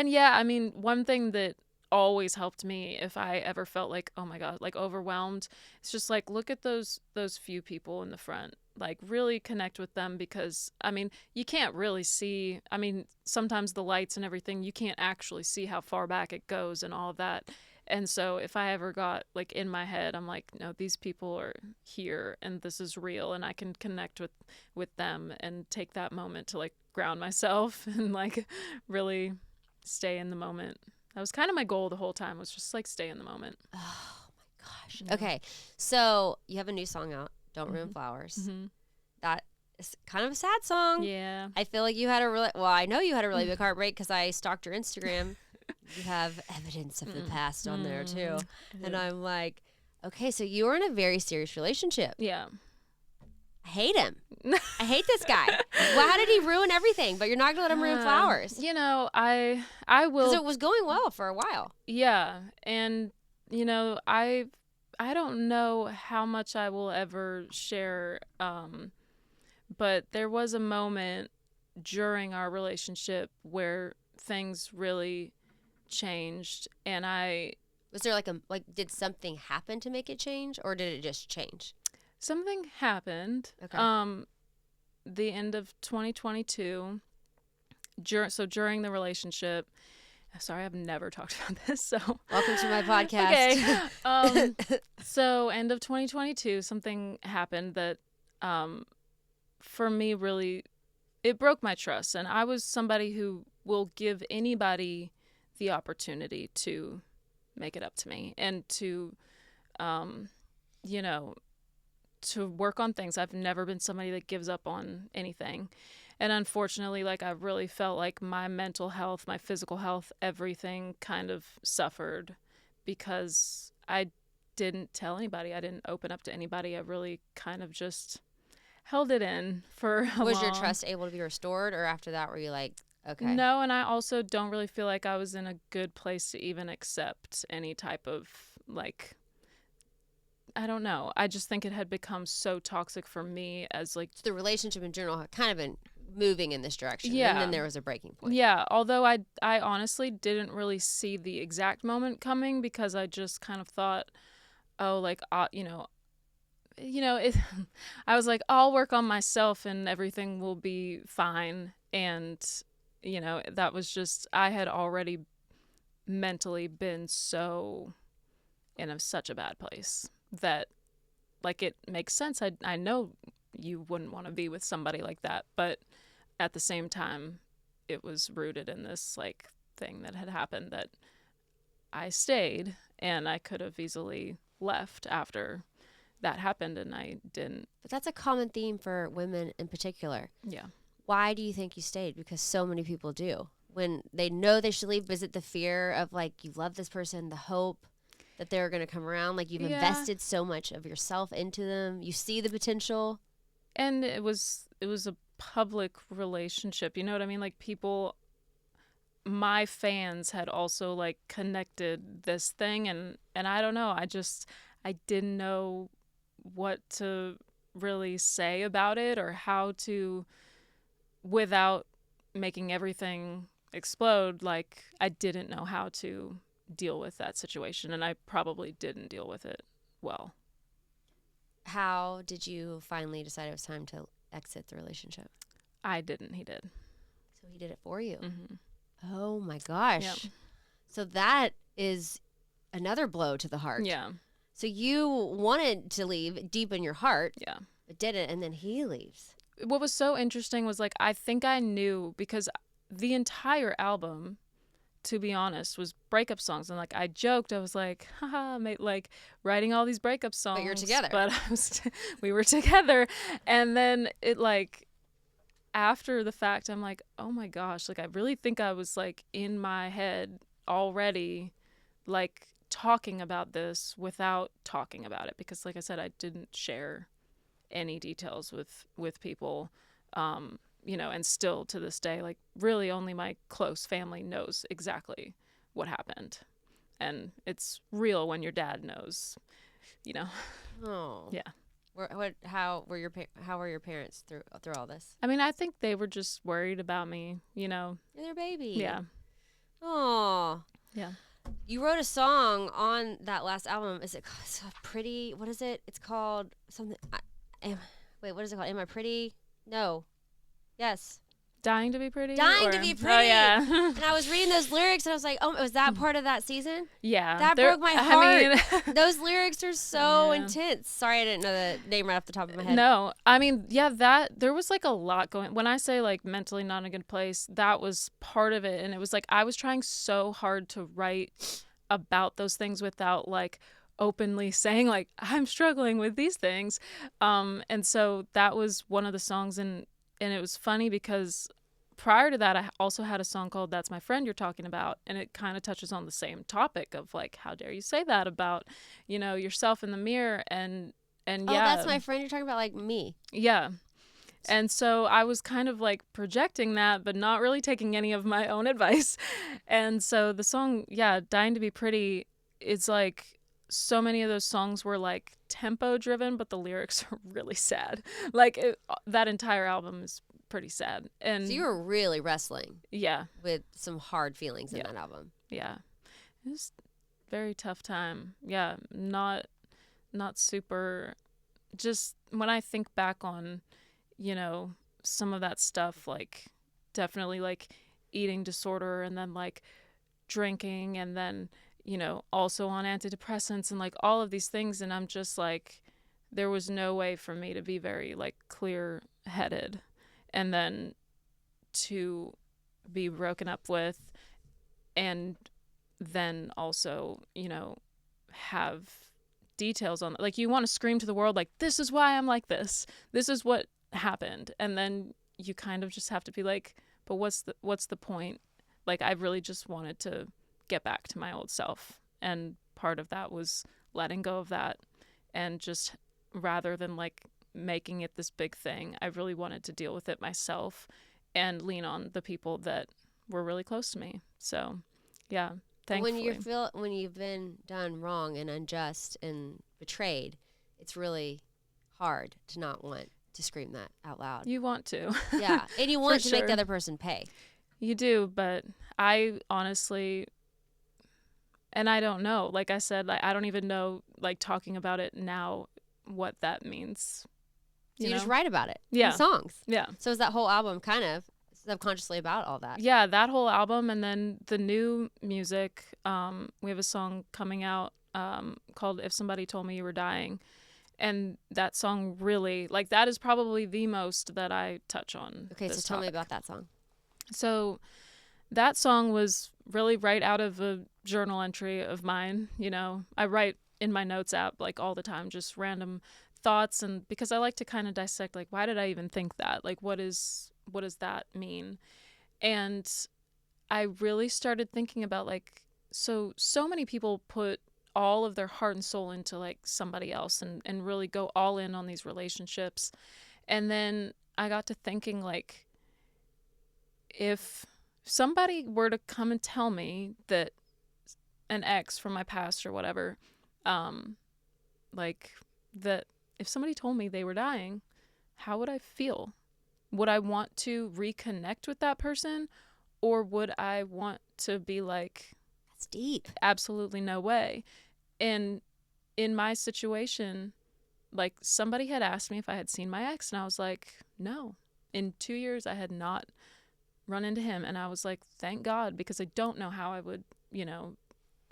B: yeah, I mean, one thing that always helped me if I ever felt like, oh my God, like overwhelmed, it's just like, look at those few people in the front, like really connect with them because, I mean, you can't really see, I mean, sometimes the lights and everything, you can't actually see how far back it goes and all of that. And so if I ever got like in my head, I'm like, no, these people are here and this is real and I can connect with them and take that moment to like ground myself and like really stay in the moment. That was kind of my goal the whole time, was just like stay in the moment.
A: Oh my gosh. Yeah. Okay. So you have a new song out, Don't Ruin Flowers. Mm-hmm. That is kind of a sad song.
B: Yeah.
A: I feel like you had I know you had a really big heartbreak because I stalked your Instagram. You have evidence of the past on there too. And I'm like, okay, so you were in a very serious relationship.
B: Yeah.
A: I hate him. I hate this guy. Well, how did he ruin everything? But you're not going to let him ruin flowers.
B: I will.
A: Because it was going well for a while.
B: Yeah. And, I don't know how much I will ever share. But there was a moment during our relationship where things really changed. And
A: was there did something happen to make it change, or did it just change?
B: Something happened. Okay. The end of 2022. During the relationship. Sorry, I've never talked about this. So
A: welcome to my podcast.
B: Okay. So end of 2022, something happened that, for me, really, it broke my trust. And I was somebody who will give anybody the opportunity to make it up to me and to, to work on things. I've never been somebody that gives up on anything. And unfortunately, like, I really felt like my mental health, my physical health, everything kind of suffered because I didn't tell anybody. I didn't open up to anybody. I really kind of just held it in for a
A: Was your trust able to be restored, or after that were you like, okay?
B: No, and I also don't really feel like I was in a good place to even accept any type of, like, I don't know. I just think it had become so toxic for me as, like...
A: So the relationship in general had kind of been moving in this direction.
B: Yeah.
A: And then there was a breaking point.
B: Yeah, although I honestly didn't really see the exact moment coming because I just kind of thought, oh, like, I was like, I'll work on myself and everything will be fine. And, that was just, I had already mentally been so in such a bad place that, like, it makes sense. I know, you wouldn't want to be with somebody like that. But at the same time, it was rooted in this like thing that had happened that I stayed, and I could have easily left after that happened, and I didn't.
A: But that's a common theme for women in particular.
B: Yeah.
A: Why do you think you stayed? Because so many people do. When they know they should leave, is it the fear of like you love this person, the hope that they're going to come around? Like you've invested so much of yourself into them. You see the potential.
B: And it was a public relationship. You know what I mean? Like people, my fans had also like connected this thing, and I don't know. I didn't know what to really say about it or how to, without making everything explode. Like I didn't know how to deal with that situation, and I probably didn't deal with it well.
A: How did you finally decide it was time to exit the relationship?
B: I didn't. He did.
A: So he did it for you.
B: Mm-hmm.
A: Oh my gosh.
B: Yep.
A: So that is another blow to the heart.
B: Yeah.
A: So you wanted to leave deep in your heart.
B: Yeah.
A: But didn't, and then he leaves.
B: What was so interesting was like I think I knew, because the entire album, to be honest, was breakup songs. And like I joked, I was like, haha, mate, like writing all these breakup songs.
A: But you're together.
B: But we were together. And then it like, after the fact, I'm like, oh my gosh, like I really think I was like in my head already, like talking about this without talking about it. Because like I said, I didn't share any details with people. You know, and still to this day, like really only my close family knows exactly what happened. And it's real when your dad knows, you know.
A: Oh.
B: Yeah.
A: How were your parents through all this?
B: I mean, I think they were just worried about me, you know.
A: You're their baby.
B: Yeah.
A: Oh.
B: Yeah.
A: You wrote a song on that last album. Is it it's a pretty, what is it? It's called something. Wait, what is it called? Am I Pretty? No. Yes.
B: Dying to be pretty?
A: Dying to be pretty.
B: Oh, yeah.
A: And I was reading those lyrics and I was like, oh, was that part of that season?
B: Yeah.
A: That broke my heart.
B: I mean,
A: those lyrics are so
B: Yeah.
A: intense. Sorry, I didn't know the name right off the top of my head.
B: No. I mean, yeah, there was like a lot going. When I say like mentally not in a good place, that was part of it. And it was like I was trying so hard to write about those things without like openly saying like I'm struggling with these things. And so that was one of the songs, and it was funny because prior to that, I also had a song called That's My Friend You're Talking About. And it kind of touches on the same topic of like, how dare you say that about, you know, yourself in the mirror. And yeah.
A: Oh, that's my friend you're talking about, like me.
B: Yeah. And so I was kind of like projecting that, but not really taking any of my own advice. And so the song, yeah, Dying to Be Pretty, it's like so many of those songs were like tempo driven, but the lyrics are really sad. Like that entire album is pretty sad. And
A: so you were really wrestling.
B: Yeah.
A: With some hard feelings in that album.
B: Yeah. It was a very tough time. Yeah. Not super, just when I think back on, you know, some of that stuff, like definitely like eating disorder and then like drinking and then, you know, also on antidepressants and like all of these things. And I'm just like, there was no way for me to be very like clear headed. And then to be broken up with and then also, you know, have details on, like, you want to scream to the world, like, this is why I'm like this. This is what happened. And then you kind of just have to be like, but what's the point? Like, I really just wanted to get back to my old self. And part of that was letting go of that. And just rather than like making it this big thing, I really wanted to deal with it myself and lean on the people that were really close to me. So, yeah, thankfully.
A: When you've been done wrong and unjust and betrayed, it's really hard to not want to scream that out loud.
B: You want to.
A: Yeah, and you want to make the other person pay.
B: You do, but I honestly, and I don't know. Like I said, I don't even know, like, talking about it now, what that means.
A: So you just write about it
B: in
A: songs.
B: Yeah.
A: So is that whole album kind of subconsciously about all that?
B: Yeah, that whole album, and then the new music. We have a song coming out called If Somebody Told Me You Were Dying. And that song really, like, that is probably the most that I touch on.
A: Okay, so
B: this
A: tell me
B: topic.
A: about that song.
B: So that song was really right out of a journal entry of mine. You know, I write in my notes app like all the time, just random thoughts. And because I like to kind of dissect, like, why did I even think that? Like, what does that mean? And I really started thinking about, like, so many people put all of their heart and soul into like somebody else and really go all in on these relationships. And then I got to thinking, like, if somebody were to come and tell me that an ex from my past or whatever, like, that if somebody told me they were dying, how would I feel? Would I want to reconnect with that person, or would I want to be like,
A: that's deep,
B: absolutely no way? And in my situation, like, somebody had asked me if I had seen my ex, and I was like, no. In 2 years I had not run into him, and I was like, thank God, because I don't know how I would, you know,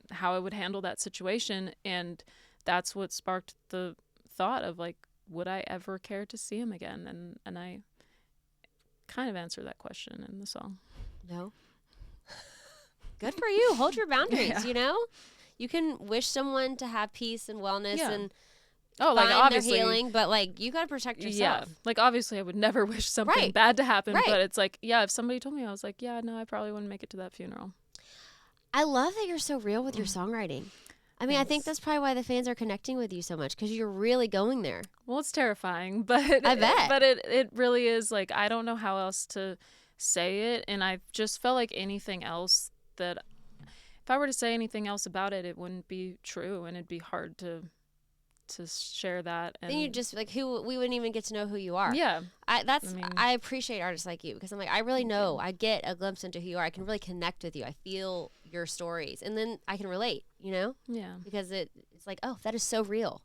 B: how I would handle that situation. And that's what sparked the thought of, like, would I ever care to see him again? And I kind of answer that question in the song.
A: No. Good for you. Hold your boundaries,
B: Yeah.
A: you know? You can wish someone to have peace and wellness and
B: like,
A: find
B: obviously
A: their healing, but like, you got to protect yourself.
B: Yeah. Like, obviously I would never wish something
A: Right.
B: bad to happen,
A: Right.
B: but it's like, yeah, if somebody told me, I was like, yeah, no, I probably wouldn't make it to that funeral.
A: I love that you're so real with your songwriting. I mean, I think that's probably why the fans are connecting with you so much, because you're really going there.
B: Well, it's terrifying, but
A: I bet.
B: But it really is. Like, I don't know how else to say it, and I just felt like anything else that, if I were to say anything else about it, it wouldn't be true, and it'd be hard to share that. And
A: then you just like, we wouldn't even get to know who you are.
B: Yeah.
A: I appreciate artists like you, because I'm like, I really know, I get a glimpse into who you are. I can really connect with you. I feel your stories, and then I can relate, you know?
B: Yeah.
A: Because it's like, oh, that is so real.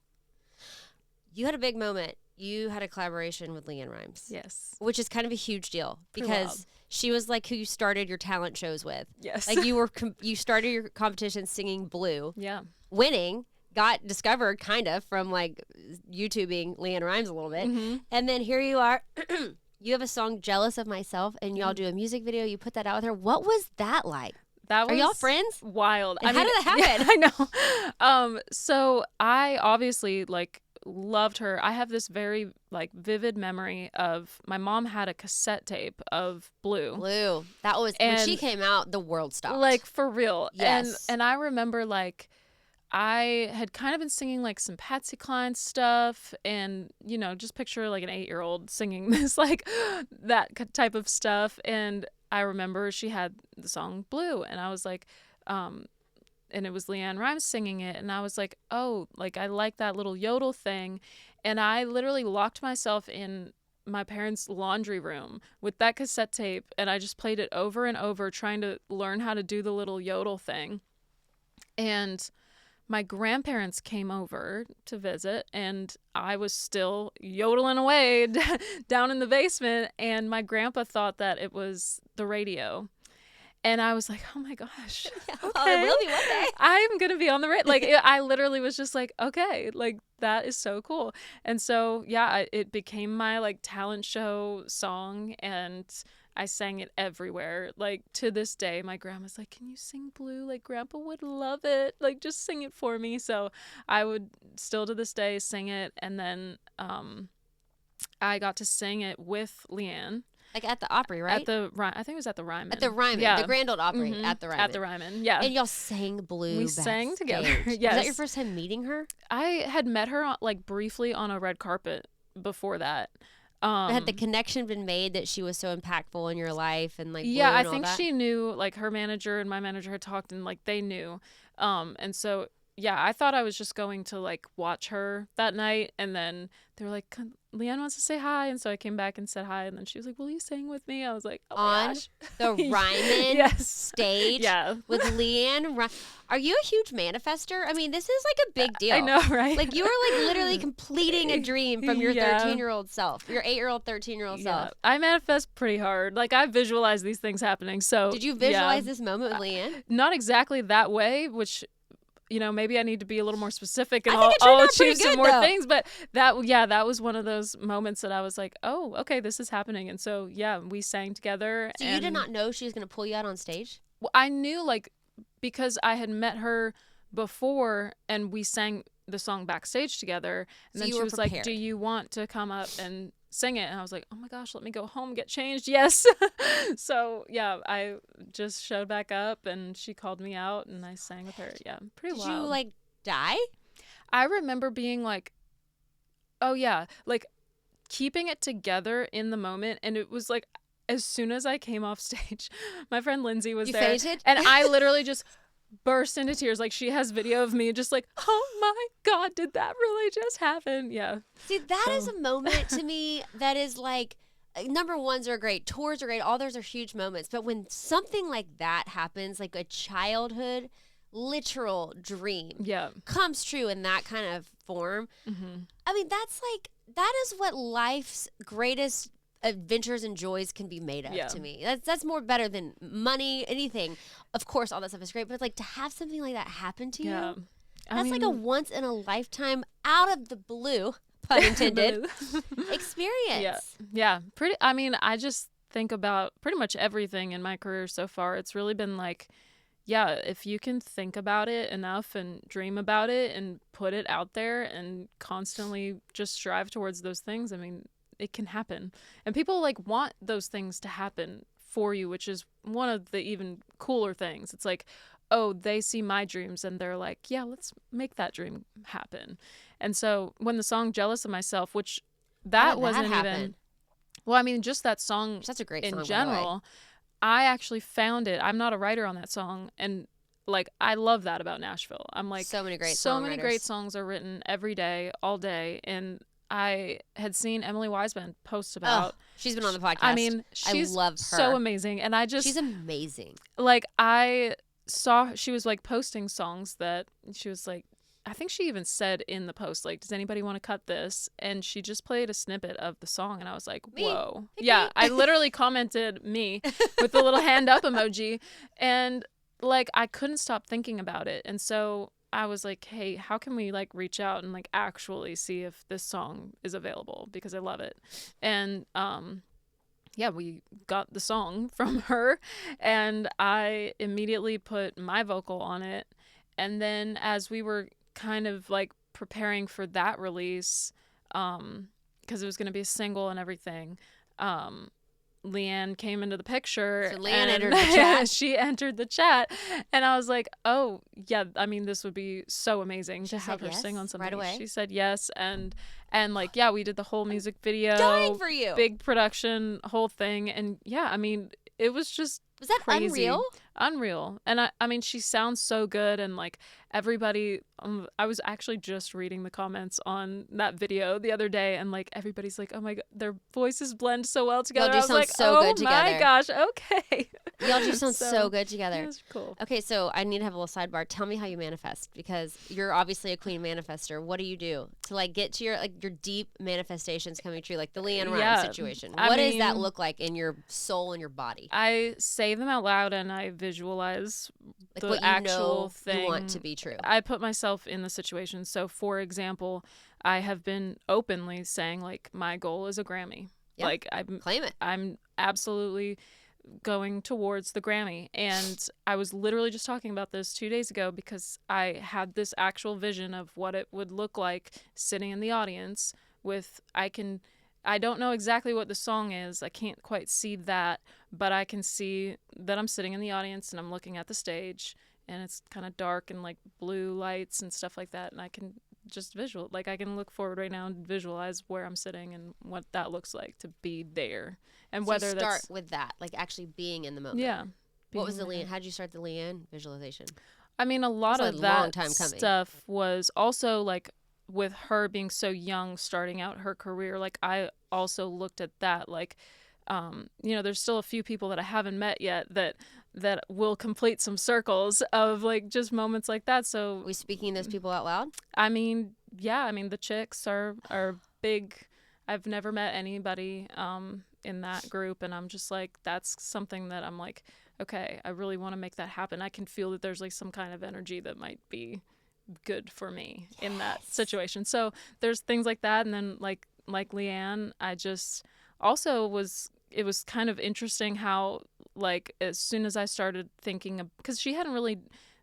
A: You had a big moment. You had a collaboration with LeAnn Rimes.
B: Yes.
A: Which is kind of a huge deal, because she was like who you started your talent shows with.
B: Yes.
A: Like, you started your competition singing Blue.
B: Yeah.
A: Winning, got discovered kind of from like YouTubing LeAnn Rimes a little bit.
B: Mm-hmm.
A: And then here you are. You have a song, Jealous of Myself, and y'all do a music video. You put that out with her. What was that like?
B: Are
A: y'all friends?
B: Wild.
A: And how did that happen?
B: Yeah, I know. So I obviously like loved her. I have this very like vivid memory of my mom had a cassette tape of Blue.
A: Blue. That was when she came out, the world stopped.
B: Like, for real.
A: Yes.
B: And I remember, like, I had kind of been singing like some Patsy Cline stuff, and, you know, just picture like an 8-year-old singing this, like, that type of stuff. And I remember she had the song Blue, and I was like, and it was LeAnn Rimes singing it, and I was like, oh, like, I like that little yodel thing. And I literally locked myself in my parents' laundry room with that cassette tape, and I just played it over and over, trying to learn how to do the little yodel thing. And my grandparents came over to visit, and I was still yodeling away down in the basement, and my grandpa thought that it was the radio. And I was like, oh my gosh, okay,
A: it will be one day.
B: I'm going to be on the radio. Like, I literally was just like, okay, like, that is so cool. And so, yeah, it became my like talent show song, and I sang it everywhere. Like, to this day, my grandma's like, can you sing Blue? Like, Grandpa would love it. Like, just sing it for me. So I would still to this day sing it. And then I got to sing it with LeAnn.
A: Like at the Opry, right?
B: I think it was at the Ryman.
A: At the Ryman,
B: yeah.
A: the Grand Ole Opry,
B: Mm-hmm.
A: at the Ryman.
B: At the Ryman, yeah.
A: And y'all sang Blue.
B: We
A: backstage.
B: sang together. Yes.
A: Was that your first time meeting her?
B: I had met her like briefly on a red carpet before that.
A: Had the connection been made that she was so impactful in your life, and like
B: yeah,
A: Blue and
B: I
A: all
B: think
A: that?
B: she knew. Like, her manager and my manager had talked, and like they knew. And so yeah, I thought I was just going to like watch her that night, and then they were like, LeAnn wants to say hi, and so I came back and said hi, and then she was like, will you sing with me? I was like, oh my
A: on
B: gosh.
A: the Ryman
B: Yes.
A: stage
B: Yeah.
A: with LeAnn. Are you a huge manifester? I mean, this is like a big deal.
B: I know, right?
A: Like, you are like literally completing a dream from your
B: Yeah.
A: 13-year-old self, your 8-year-old, 13-year-old self.
B: I manifest pretty hard. Like, I visualize these things happening. So
A: Did you visualize
B: yeah.
A: this moment with LeAnn?
B: Not exactly that way, which maybe I need to be a little more specific and
A: I think
B: I'll
A: it turned out pretty
B: achieve some
A: good,
B: more
A: though.
B: things. But that was one of those moments that I was like, oh, okay, this is happening. And so, yeah, we sang together.
A: So you did not know she was going to pull you out on stage?
B: Well, I knew, like, because I had met her before and we sang the song backstage together. And
A: So
B: then
A: you
B: she
A: were
B: was
A: prepared.
B: like, do you want to come up and sing it? And I was like, oh my gosh, let me go home, get changed. Yes. So yeah, I just showed back up and she called me out and I sang with her. Yeah, pretty
A: Did
B: wild.
A: you like die?
B: I remember being like, oh yeah, like keeping it together in the moment. And it was like, as soon as I came off stage, my friend Lindsay was
A: You
B: there.
A: fainted?
B: And I literally just burst into tears. Like, she has video of me just like, oh my God, did that really just happen? Yeah.
A: See, that is a moment to me that is like, number ones are great, tours are great, all those are huge moments. But when something like that happens, like a childhood literal dream comes true in that kind of form, I mean, that is what life's greatest adventures and joys can be made of to me. That's more better than money, anything. Of course, all that stuff is great, but like to have something like that happen to you, that's like a once in a lifetime, out of the blue, pun intended, experience.
B: Yeah. Pretty. I mean, I just think about pretty much everything in my career so far. It's really been like, yeah, if you can think about it enough and dream about it and put it out there and constantly just strive towards those things, I mean, it can happen. And people like want those things to happen for you, which is one of the even cooler things. It's like, oh, they see my dreams and they're like, yeah, let's make that dream happen. And so when the song Jealous of Myself, which that wasn't even, well, I mean, just that song,
A: that's a great
B: in
A: song,
B: general, I actually found it. I'm not a writer on that song. And like, I love that about Nashville. I'm like,
A: so many great
B: songs are written every day, all day. And I had seen Emily Wiseman post about.
A: She's been on the podcast.
B: I mean,
A: I love her.
B: So amazing. And she's
A: amazing.
B: Like, I saw she was like posting songs that she was like, I think she even said in the post, like, does anybody want to cut this? And she just played a snippet of the song. And I was like, whoa. Yeah, I literally commented me with the little hand up emoji. And like, I couldn't stop thinking about it. And so I was like, hey, how can we like reach out and like actually see if this song is available, because I love it. And yeah, we got the song from her and I immediately put my vocal on it. And then as we were kind of like preparing for that release, because it was going to be a single and everything, LeAnn came into the picture.
A: So LeAnn entered the chat.
B: She entered the chat, and I was like, "Oh, yeah, I mean, this would be so amazing to have her sing on something."
A: Right away.
B: She said yes, and like, yeah, we did the whole music video,
A: dying for you,
B: big production, whole thing, and yeah, I mean, it was just crazy. Unreal. And I mean, she sounds so good, and like everybody, I was actually just reading the comments on that video the other day, and like everybody's like, oh my God, their voices blend so well together.
A: Y'all do
B: I was
A: sound
B: like,
A: so
B: oh
A: good together.
B: My gosh, okay.
A: Y'all do sound so good together.
B: That's cool.
A: Okay, so I need to have a little sidebar. Tell me how you manifest, because you're obviously a queen manifester. What do you do to like get to your deep manifestations coming true, like the LeAnn Rimes situation? What does that look like in your soul and your body?
B: I say them out loud and I visualize
A: like
B: the
A: what
B: actual thing
A: you want to be true.
B: I put myself in the situation. So, for example, I have been openly saying like my goal is a Grammy.
A: Yep.
B: Like
A: claim it.
B: I'm absolutely going towards the Grammy. And I was literally just talking about this 2 days ago, because I had this actual vision of what it would look like sitting in the audience with, I don't know exactly what the song is. I can't quite see that, but I can see that I'm sitting in the audience and I'm looking at the stage, and it's kind of dark and like blue lights and stuff like that. And I can just I can look forward right now and visualize where I'm sitting and what that looks like to be there. And
A: so
B: whether
A: you start with that, like actually being in the moment.
B: Yeah.
A: What was the LeAnn? How'd you start the LeAnn visualization?
B: I mean, a lot of that stuff was also like, with her being so young, starting out her career, like I also looked at that, like, there's still a few people that I haven't met yet that will complete some circles of like just moments like that. So
A: are we speaking those people out loud?
B: I mean, yeah, I mean, the chicks are big. I've never met anybody in that group, and I'm just like, that's something that I'm like, okay, I really want to make that happen. I can feel that there's like some kind of energy that might be good for me in that situation. So there's things like that. And then like LeAnn, I just also it was kind of interesting how, like, as soon as I started thinking because she hadn't really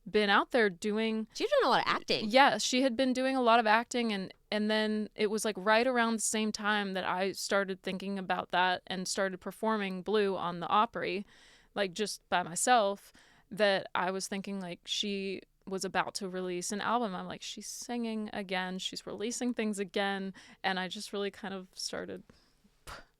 B: been out there doing.
A: She's done a lot of acting.
B: Yeah, she had been doing a lot of acting, and then it was like right around the same time that I started thinking about that and started performing Blue on the Opry, like just by myself, that I was thinking like she was about to release an album. I'm like, she's singing again, she's releasing things again, and I just really kind of started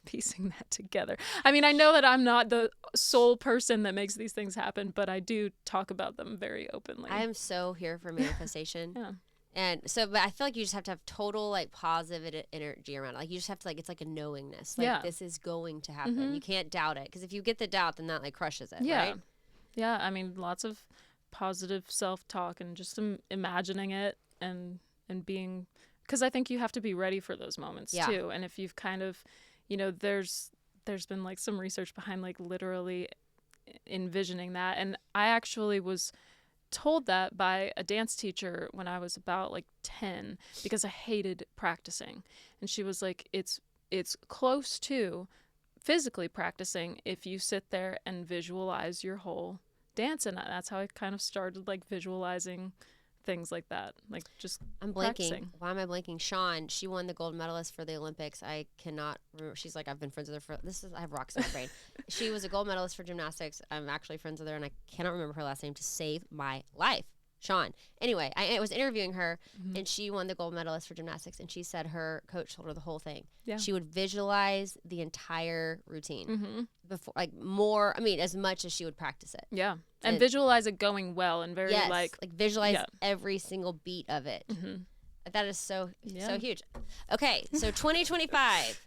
B: piecing that together. I mean, I know that I'm not the sole person that makes these things happen, but I do talk about them very openly.
A: I am so here for manifestation.
B: Yeah.
A: And so, but I feel like you just have to have total like positive energy around it. Like you just have to like, it's like a knowingness. Like this is going to happen. You can't doubt it. Because if you get the doubt, then that like crushes it.
B: Yeah.
A: Right?
B: Yeah. I mean, lots of positive self-talk and just imagining it and being, because I think you have to be ready for those moments too. And if you've kind of, there's been like some research behind like literally envisioning that. And I actually was told that by a dance teacher when I was about like 10 because I hated practicing. And she was like, it's close to physically practicing if you sit there and visualize your whole dance. And that's how I kind of started like visualizing things like that, like just
A: I'm blanking.
B: Practicing.
A: Why am I blanking? Sean, she won the gold medalist for the Olympics. I cannot remember. She's like, I've been friends with her for I have rocks in my brain. She was a gold medalist for gymnastics. I'm actually friends with her, and I cannot remember her last name to save my life. Sean. Anyway, I was interviewing her, and she won the gold medalist for gymnastics, and she said her coach told her the whole thing. Yeah. She would visualize the entire routine before, like more. I mean, as much as she would practice it.
B: Yeah, and visualize it going well, and very like
A: visualize every single beat of it. That is so huge. Okay, so 2025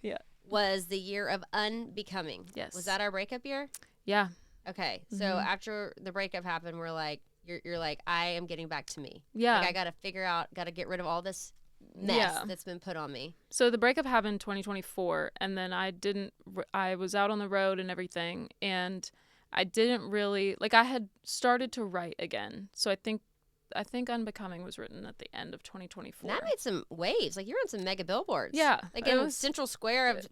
A: was the year of unbecoming. Yes, was that our breakup year?
B: Yeah.
A: Okay, so after the breakup happened, we're like. You're like, I am getting back to me.
B: Yeah.
A: Like, I got to get rid of all this mess that's been put on me.
B: So the breakup happened in 2024, and then I was out on the road and everything, and I didn't really, like, I had started to write again. So I think Unbecoming was written at the end of 2024.
A: And that made some waves. Like, you're on some mega billboards.
B: Yeah.
A: Like in Central Square of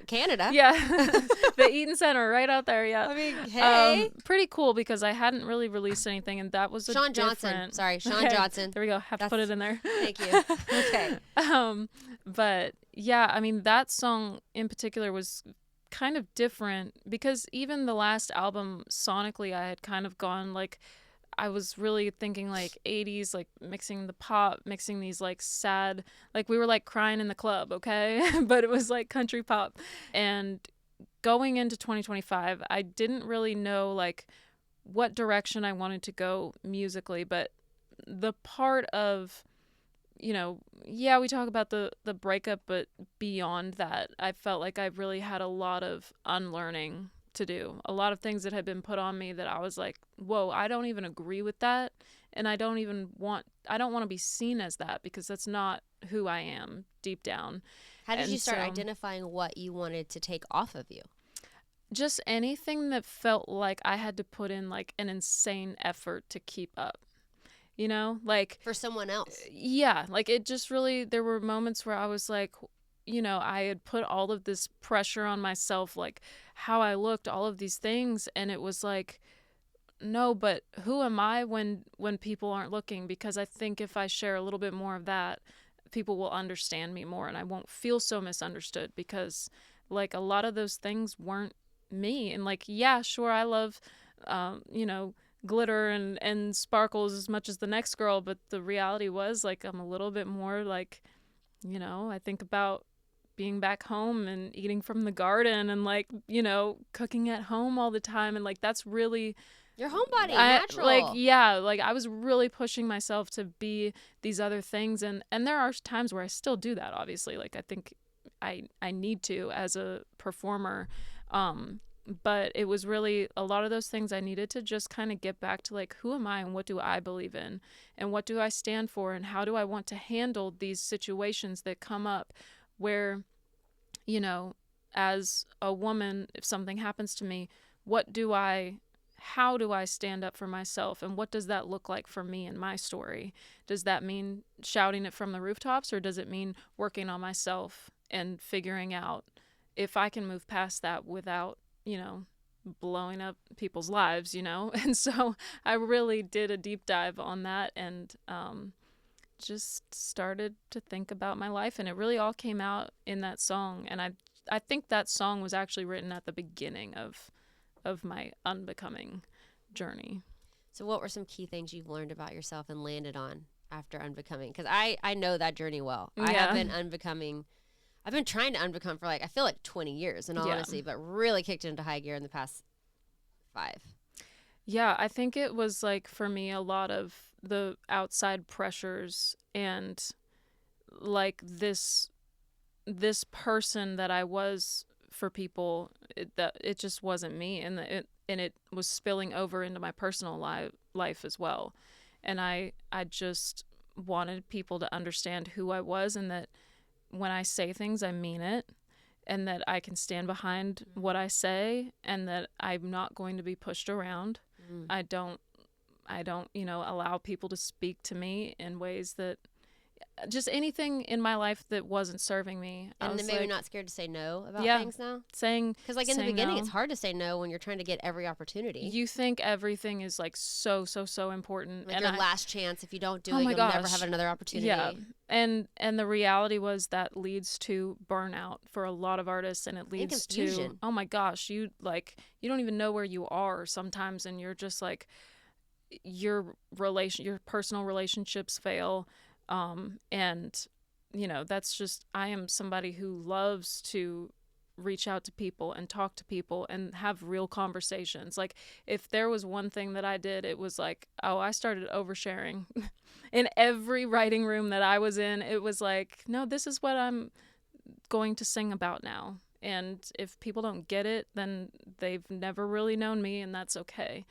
A: Canada.
B: Yeah. The Eaton Center right out there, yeah.
A: I mean, hey.
B: Pretty cool because I hadn't really released anything, and that was
A: Sean Johnson. Sorry, Sean Johnson.
B: There we go. Have to put it in there.
A: Thank you. Okay.
B: But, yeah, I mean, that song in particular was kind of different because even the last album, sonically, I had kind of gone, like, I was really thinking like 80s, like mixing the pop, mixing these like sad, like we were like crying in the club, okay? But it was like country pop. And going into 2025, I didn't really know like what direction I wanted to go musically, but the part of, we talk about the breakup, but beyond that, I felt like I really had a lot of unlearning to do, a lot of things that had been put on me that I was like, whoa, I don't even agree with that, and I don't want to be seen as that because that's not who I am deep down.
A: How did you start identifying what you wanted to take off of you?
B: Just anything that felt like I had to put in like an insane effort to keep up, like
A: for someone else.
B: Yeah, like it just really, there were moments where I was like, I had put all of this pressure on myself, like how I looked, all of these things. And it was like, no, but who am I when people aren't looking? Because I think if I share a little bit more of that, people will understand me more and I won't feel so misunderstood because like a lot of those things weren't me. And like, yeah, sure, I love, glitter and sparkles as much as the next girl. But the reality was like, I'm a little bit more like, I think about being back home and eating from the garden and like, cooking at home all the time. And like, that's really
A: your homebody, natural.
B: Like I was really pushing myself to be these other things. And there are times where I still do that, obviously. Like I think I need to as a performer. But it was really a lot of those things I needed to just kind of get back to like, who am I and what do I believe in and what do I stand for and how do I want to handle these situations that come up where, as a woman, if something happens to me, what do I how do I stand up for myself, and what does that look like for me and my story? Does that mean shouting it from the rooftops, or does it mean working on myself and figuring out if I can move past that without, blowing up people's lives, And so I really did a deep dive on that, and just started to think about my life, and it really all came out in that song. And I think that song was actually written at the beginning of my unbecoming journey.
A: So what were some key things you've learned about yourself and landed on after unbecoming? Because I know that journey well. I have been unbecoming. I've been trying to unbecome for I feel like 20 years in all honesty, but really kicked into high gear in the past 5.
B: Yeah, I think it was for me a lot of the outside pressures and this person that I was for people, it just wasn't me, and it was spilling over into my personal life as well. And I just wanted people to understand who I was, and that when I say things, I mean it, and that I can stand behind what I say, and that I'm not going to be pushed around. I don't, allow people to speak to me in ways that just anything in my life that wasn't serving me.
A: And then maybe not scared to say no about things now? Because in the beginning, it's hard to say no when you're trying to get every opportunity.
B: You think everything is so important.
A: And your last chance, if you don't do it, you'll never have another opportunity.
B: Yeah. And the reality was that leads to burnout for a lot of artists, and it leads to, oh my gosh, you don't even know where you are sometimes, and you're just your personal relationships fail. And that's just, I am somebody who loves to reach out to people and talk to people and have real conversations. If there was one thing that I did, it was I started oversharing in every writing room that I was in. It was no, this is what I'm going to sing about now. And if people don't get it, then they've never really known me, and that's okay.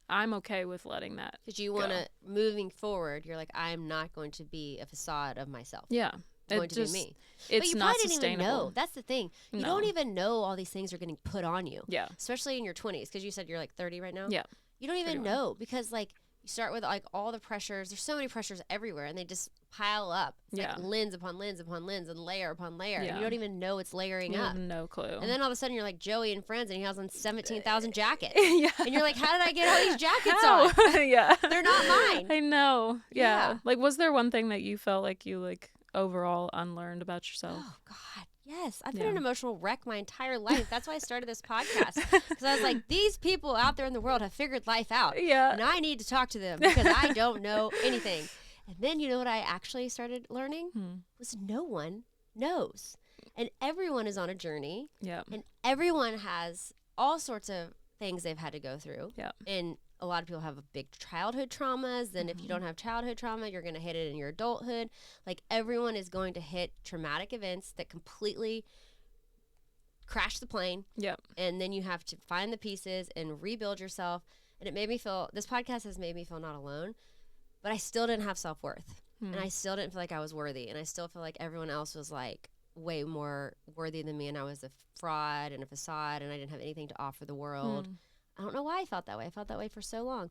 B: I'm okay with letting that.
A: Because you want to, moving forward, you're I'm not going to be a facade of myself.
B: Yeah.
A: It's going to be me.
B: It's
A: but you
B: not
A: probably
B: sustainable.
A: Didn't even know. That's the thing. You don't even know all these things are getting put on you.
B: Yeah.
A: Especially in your 20s, because you said you're 30 right now.
B: Yeah.
A: You don't even know, because you start with all the pressures. There's so many pressures everywhere, and they just pile up. It's lens upon lens upon lens, and layer upon layer. Yeah. And you don't even know it's layering up.
B: You have no clue. And
A: then all of a sudden you're like Joey and Friends, and he has on 17,000 jackets. Yeah. And you're like, how did I get all these jackets on?
B: Yeah.
A: They're not mine.
B: I know. Yeah. Was there one thing that you felt you overall unlearned about yourself?
A: Oh God. Yes, I've been an emotional wreck my entire life. That's why I started this podcast, because I was these people out there in the world have figured life out.
B: Yeah.
A: And I need to talk to them, because I don't know anything. And then you know what I actually started learning? Was no one knows. And everyone is on a journey.
B: Yeah.
A: And everyone has all sorts of things they've had to go through.
B: Yeah.
A: And a lot of people have big childhood traumas. Then if you don't have childhood trauma, you're going to hit it in your adulthood. Everyone is going to hit traumatic events that completely crash the plane.
B: Yep.
A: And then you have to find the pieces and rebuild yourself. And it made me feel, this podcast has made me feel not alone, but I still didn't have self-worth. And I still didn't feel like I was worthy. And I still feel like everyone else was way more worthy than me. And I was a fraud and a facade, and I didn't have anything to offer the world. I don't know why I felt that way. I felt that way for so long.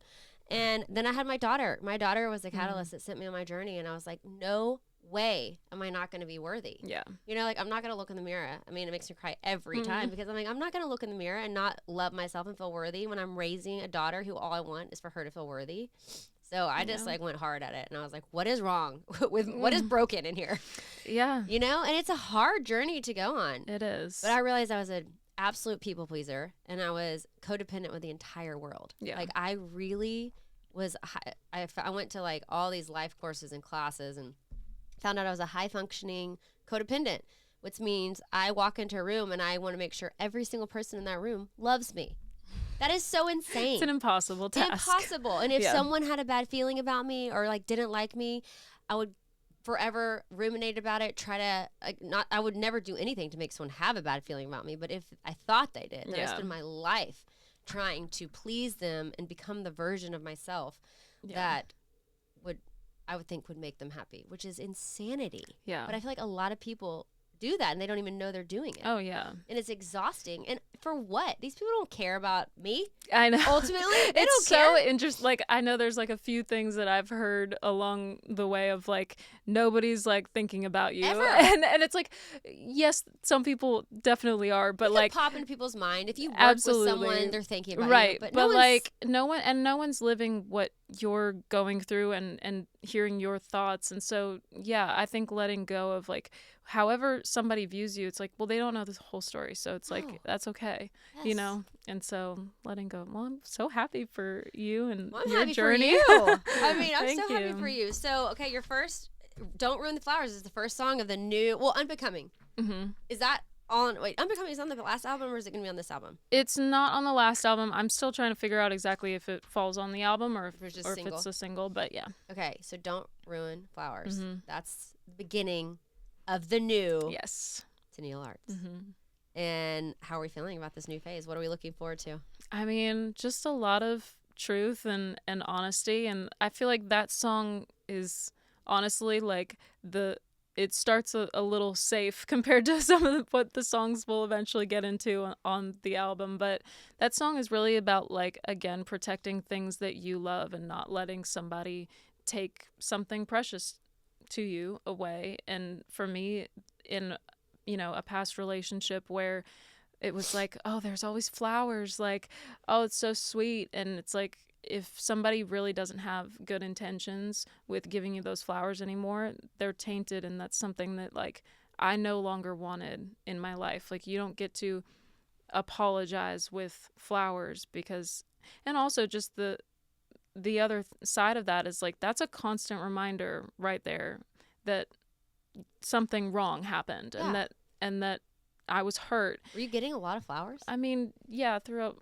A: And then I had my daughter. My daughter was the catalyst that sent me on my journey. And I was like, no way am I not going to be worthy.
B: Yeah.
A: I'm not going to look in the mirror. I mean, it makes me cry every time, because I'm not going to look in the mirror and not love myself and feel worthy when I'm raising a daughter who all I want is for her to feel worthy. So I just went hard at it, and I was like, what is wrong with what is broken in here?
B: Yeah.
A: And it's a hard journey to go on.
B: It is.
A: But I realized I was an absolute people pleaser, and I was codependent with the entire world.
B: Yeah.
A: I really was, I went to all these life courses and classes, and found out I was a high functioning codependent, which means I walk into a room and I want to make sure every single person in that room loves me. That is so insane.
B: It's an impossible task.
A: Impossible. And if someone had a bad feeling about me or didn't like me, I would forever ruminate about it, try to I would never do anything to make someone have a bad feeling about me, but if I thought they did, then I spend my life trying to please them and become the version of myself that I would think would make them happy, which is insanity.
B: Yeah.
A: But I feel like a lot of people do that and they don't even know they're doing it.
B: Oh, yeah.
A: And it's exhausting. And for what? These people don't care about me.
B: I know.
A: Ultimately, they
B: it's
A: don't care.
B: so interesting. Like, I know there's like a few things that I've heard along the way of like, nobody's like thinking about you.
A: Ever.
B: And it's like, yes, some people definitely are, but
A: it
B: like,
A: pop into people's mind. If you work
B: absolutely.
A: with someone, they're thinking about
B: right.
A: you. But
B: like, no one's living what you're going through and hearing your thoughts. And so, yeah, I think letting go of like, however somebody views you, it's like, well, they don't know the whole story. So it's like, that's okay,
A: yes.
B: you know? And so letting go. Well, I'm so happy for you and
A: well, I'm
B: your
A: happy
B: journey.
A: For you. I mean, I'm so
B: you.
A: happy for you. So, okay, your first, Don't Ruin the Flowers is the first song of the new, well, Unbecoming.
B: Mm-hmm.
A: Is that on, wait, Unbecoming is on the last album or is it going to be on this album?
B: It's not on the last album. I'm still trying to figure out exactly if it falls on the album or if
A: it's just
B: if it's a single, but yeah.
A: Okay, so Don't Ruin Flowers.
B: Mm-hmm.
A: That's the beginning of the new
B: yes.
A: Tenille Arts.
B: Mm-hmm.
A: And how are we feeling about this new phase? What are we looking forward to?
B: I mean, just a lot of truth and honesty. And I feel like that song is honestly like it starts a little safe compared to some of what the songs we'll eventually get into on the album. But that song is really about like, again, protecting things that you love and not letting somebody take something precious to you away. And for me, in a past relationship where it was like, oh, there's always flowers, like, oh, it's so sweet, and it's like, if somebody really doesn't have good intentions with giving you those flowers anymore, they're tainted, and that's something that like I no longer wanted in my life. Like, you don't get to apologize with flowers, because, and also just the other side of that is like, that's a constant reminder right there that something wrong happened.
A: Yeah.
B: and that I was hurt.
A: Were you getting a lot of flowers?
B: I mean, yeah, throughout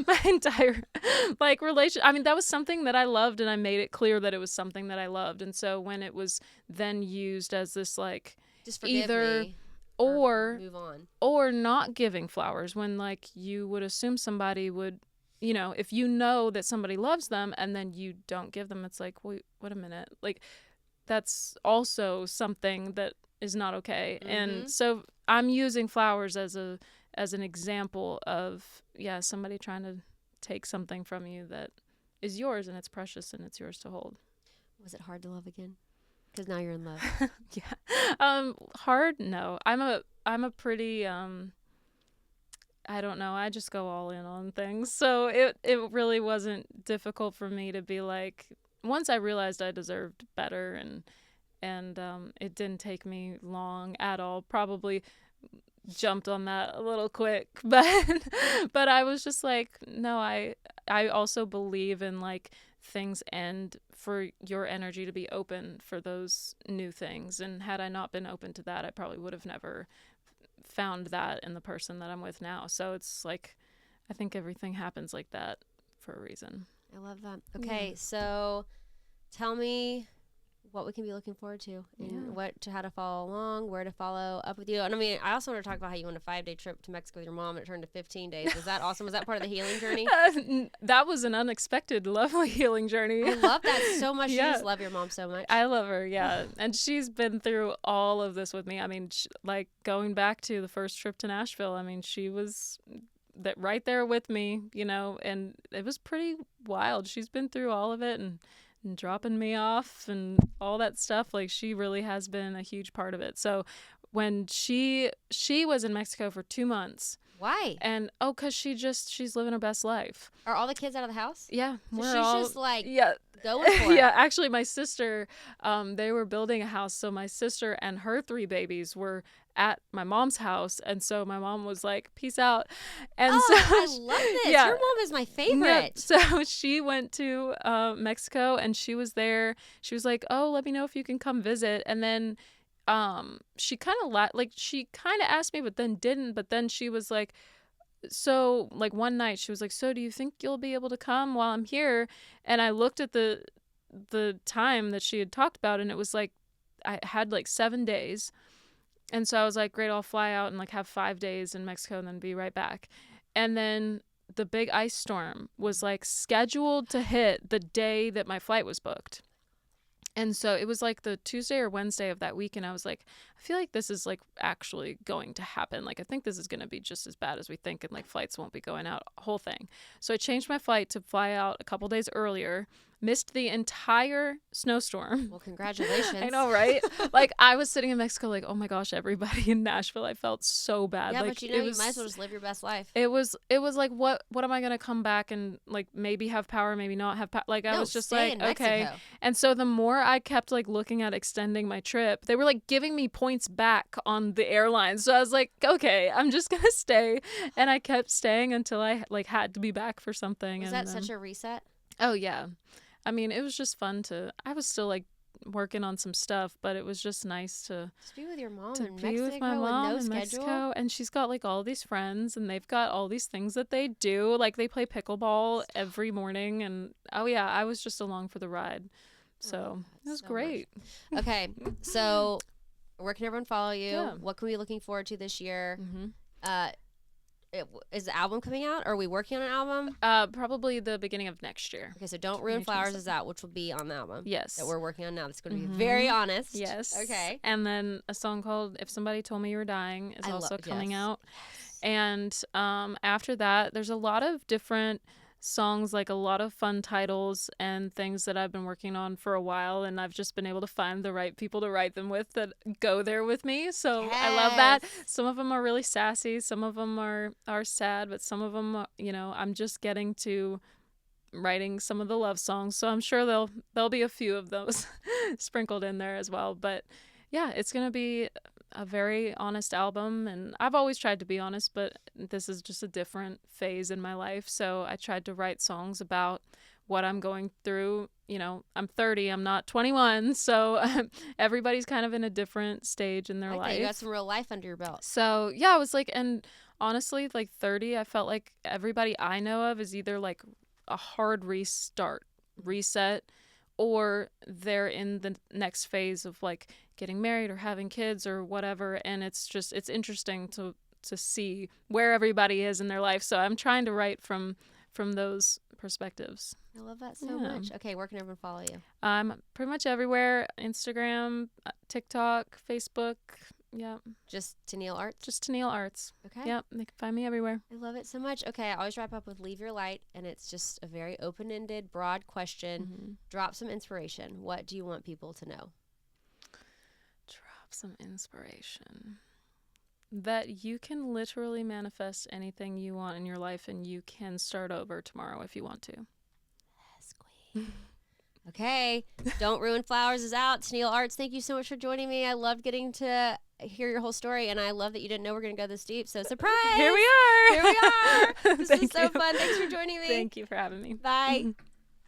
B: my entire like relation. I mean, that was something that I loved, and I made it clear that it was something that I loved. And so when it was then used as this like,
A: just forgive
B: either
A: me,
B: or
A: move on,
B: or not giving flowers, when like you would assume somebody would, if you know that somebody loves them and then you don't give them, it's like, wait a minute, like, that's also something that is not okay.
A: Mm-hmm.
B: And so I'm using flowers as an example of, somebody trying to take something from you that is yours, and it's precious, and it's yours to hold.
A: Was it hard to love again? Because now you're in love.
B: Yeah. Hard? No. I'm a pretty, I don't know. I just go all in on things. So it really wasn't difficult for me to be like, once I realized I deserved better, and it didn't take me long at all. Probably jumped on that a little quick, but I was just like, no, I also believe in like, things end for your energy to be open for those new things. And had I not been open to that, I probably would have never found that in the person that I'm with now. So it's like, I think everything happens like that for a reason.
A: I love that. Okay, so tell me what we can be looking forward to, and how to follow along, where to follow up with you. And I mean, I also want to talk about how you went a 5-day trip to Mexico with your mom and it turned to 15 days. Was that awesome? Was that part of the healing journey?
B: That was an unexpected, lovely healing journey.
A: I love that so much. You just love your mom so much.
B: I love her, yeah. And she's been through all of this with me. I mean, like going back to the first trip to Nashville, I mean, she was right there with me, and it was pretty wild. She's been through all of it, and dropping me off and all that stuff. Like, she really has been a huge part of it. So when she was in Mexico for 2 months.
A: Why?
B: And because she's living her best life.
A: Are all the kids out of the house?
B: Yeah,
A: so she's just like going for it.
B: Yeah, actually, my sister, they were building a house, so my sister and her 3 babies were at my mom's house, and so my mom was like, peace out. And so
A: I love this. Your mom is my favorite.
B: Yeah, so she went to Mexico, and she was there. She was like, oh, let me know if you can come visit. And then she kind of asked me, but then didn't. But then she was like, so like one night she was like, so do you think you'll be able to come while I'm here? And I looked at the time that she had talked about, and it was like, I had like 7 days. And so I was like, great, I'll fly out and like have 5 days in Mexico and then be right back. And then the big ice storm was like scheduled to hit the day that my flight was booked. And so it was like the Tuesday or Wednesday of that week. And I was like, I feel like this is like actually going to happen. Like, I think this is going to be just as bad as we think. And like flights won't be going out, whole thing. So I changed my flight to fly out a couple days earlier, missed the entire snowstorm.
A: Well, congratulations.
B: I know, right? Like, I was sitting in Mexico like, oh my gosh, everybody in Nashville. I felt so bad.
A: Yeah,
B: like,
A: but you might as well just live your best life.
B: It was like, what am I going to come back and like maybe have power, maybe not have power? Like, I was just like, okay. And so the more I kept like looking at extending my trip, they were like giving me points back on the airline. So I was like, okay, I'm just going to stay. And I kept staying until I like had to be back for something.
A: Was that such a reset?
B: Oh, yeah. I mean, it was just fun I was still like working on some stuff, but it was just nice to
A: be with your mom
B: to
A: in
B: be
A: Mexico
B: with my mom
A: with
B: in
A: no schedule.
B: Mexico. And she's got like all these friends and they've got all these things that they do. Like they play pickleball every morning. And oh yeah, I was just along for the ride. So it was great.
A: Okay. So where can everyone follow you?
B: Yeah.
A: What can we be looking forward to this year? Is the album coming out? Or are we working on an album?
B: Probably the beginning of next year.
A: Okay, so Don't Ruin Flowers is out, which will be on the album.
B: Yes.
A: That we're working on now. That's going to be very honest.
B: Yes.
A: Okay.
B: And then a song called If Somebody Told Me You Were Dying is also coming out.
A: Yes.
B: And after that, there's a lot of different songs, like a lot of fun titles and things that I've been working on for a while, and I've just been able to find the right people to write them with that go there with me. So I love that. Some of them are really sassy, some of them are sad, but some of them, you know, I'm just getting to writing some of the love songs. So I'm sure there'll be a few of those sprinkled in there as well. But yeah, it's gonna be a very honest album, and I've always tried to be honest, but this is just a different phase in my life. So I tried to write songs about what I'm going through. You know, I'm 30, I'm not 21, so everybody's kind of in a different stage in their life.
A: You got some real life under your belt.
B: So yeah, I was like, and honestly, like 30, I felt like everybody I know of is either like a hard reset, or they're in the next phase of like getting married or having kids or whatever. And it's interesting to see where everybody is in their life. So I'm trying to write from those perspectives.
A: I love that so much. Okay, where can everyone follow you?
B: I'm pretty much everywhere. Instagram, TikTok, Facebook. Yeah.
A: Just Tenille Arts?
B: Just Tenille Arts.
A: Okay.
B: Yep. They can find me everywhere.
A: I love it so much. Okay, I always wrap up with Leave Your Light, and it's just a very open-ended, broad question.
B: Mm-hmm.
A: Drop some inspiration. What do you want people to know?
B: Drop some inspiration. That you can literally manifest anything you want in your life, and you can start over tomorrow if you want to.
A: Yes, queen. Okay. Don't Ruin Flowers is out. Tenille Arts, thank you so much for joining me. I loved getting to hear your whole story, and I love that you didn't know we're going to go this deep. So surprise!
B: Here we are.
A: Here we are. This is so fun. Thanks for joining me.
B: Thank you for having me.
A: Bye.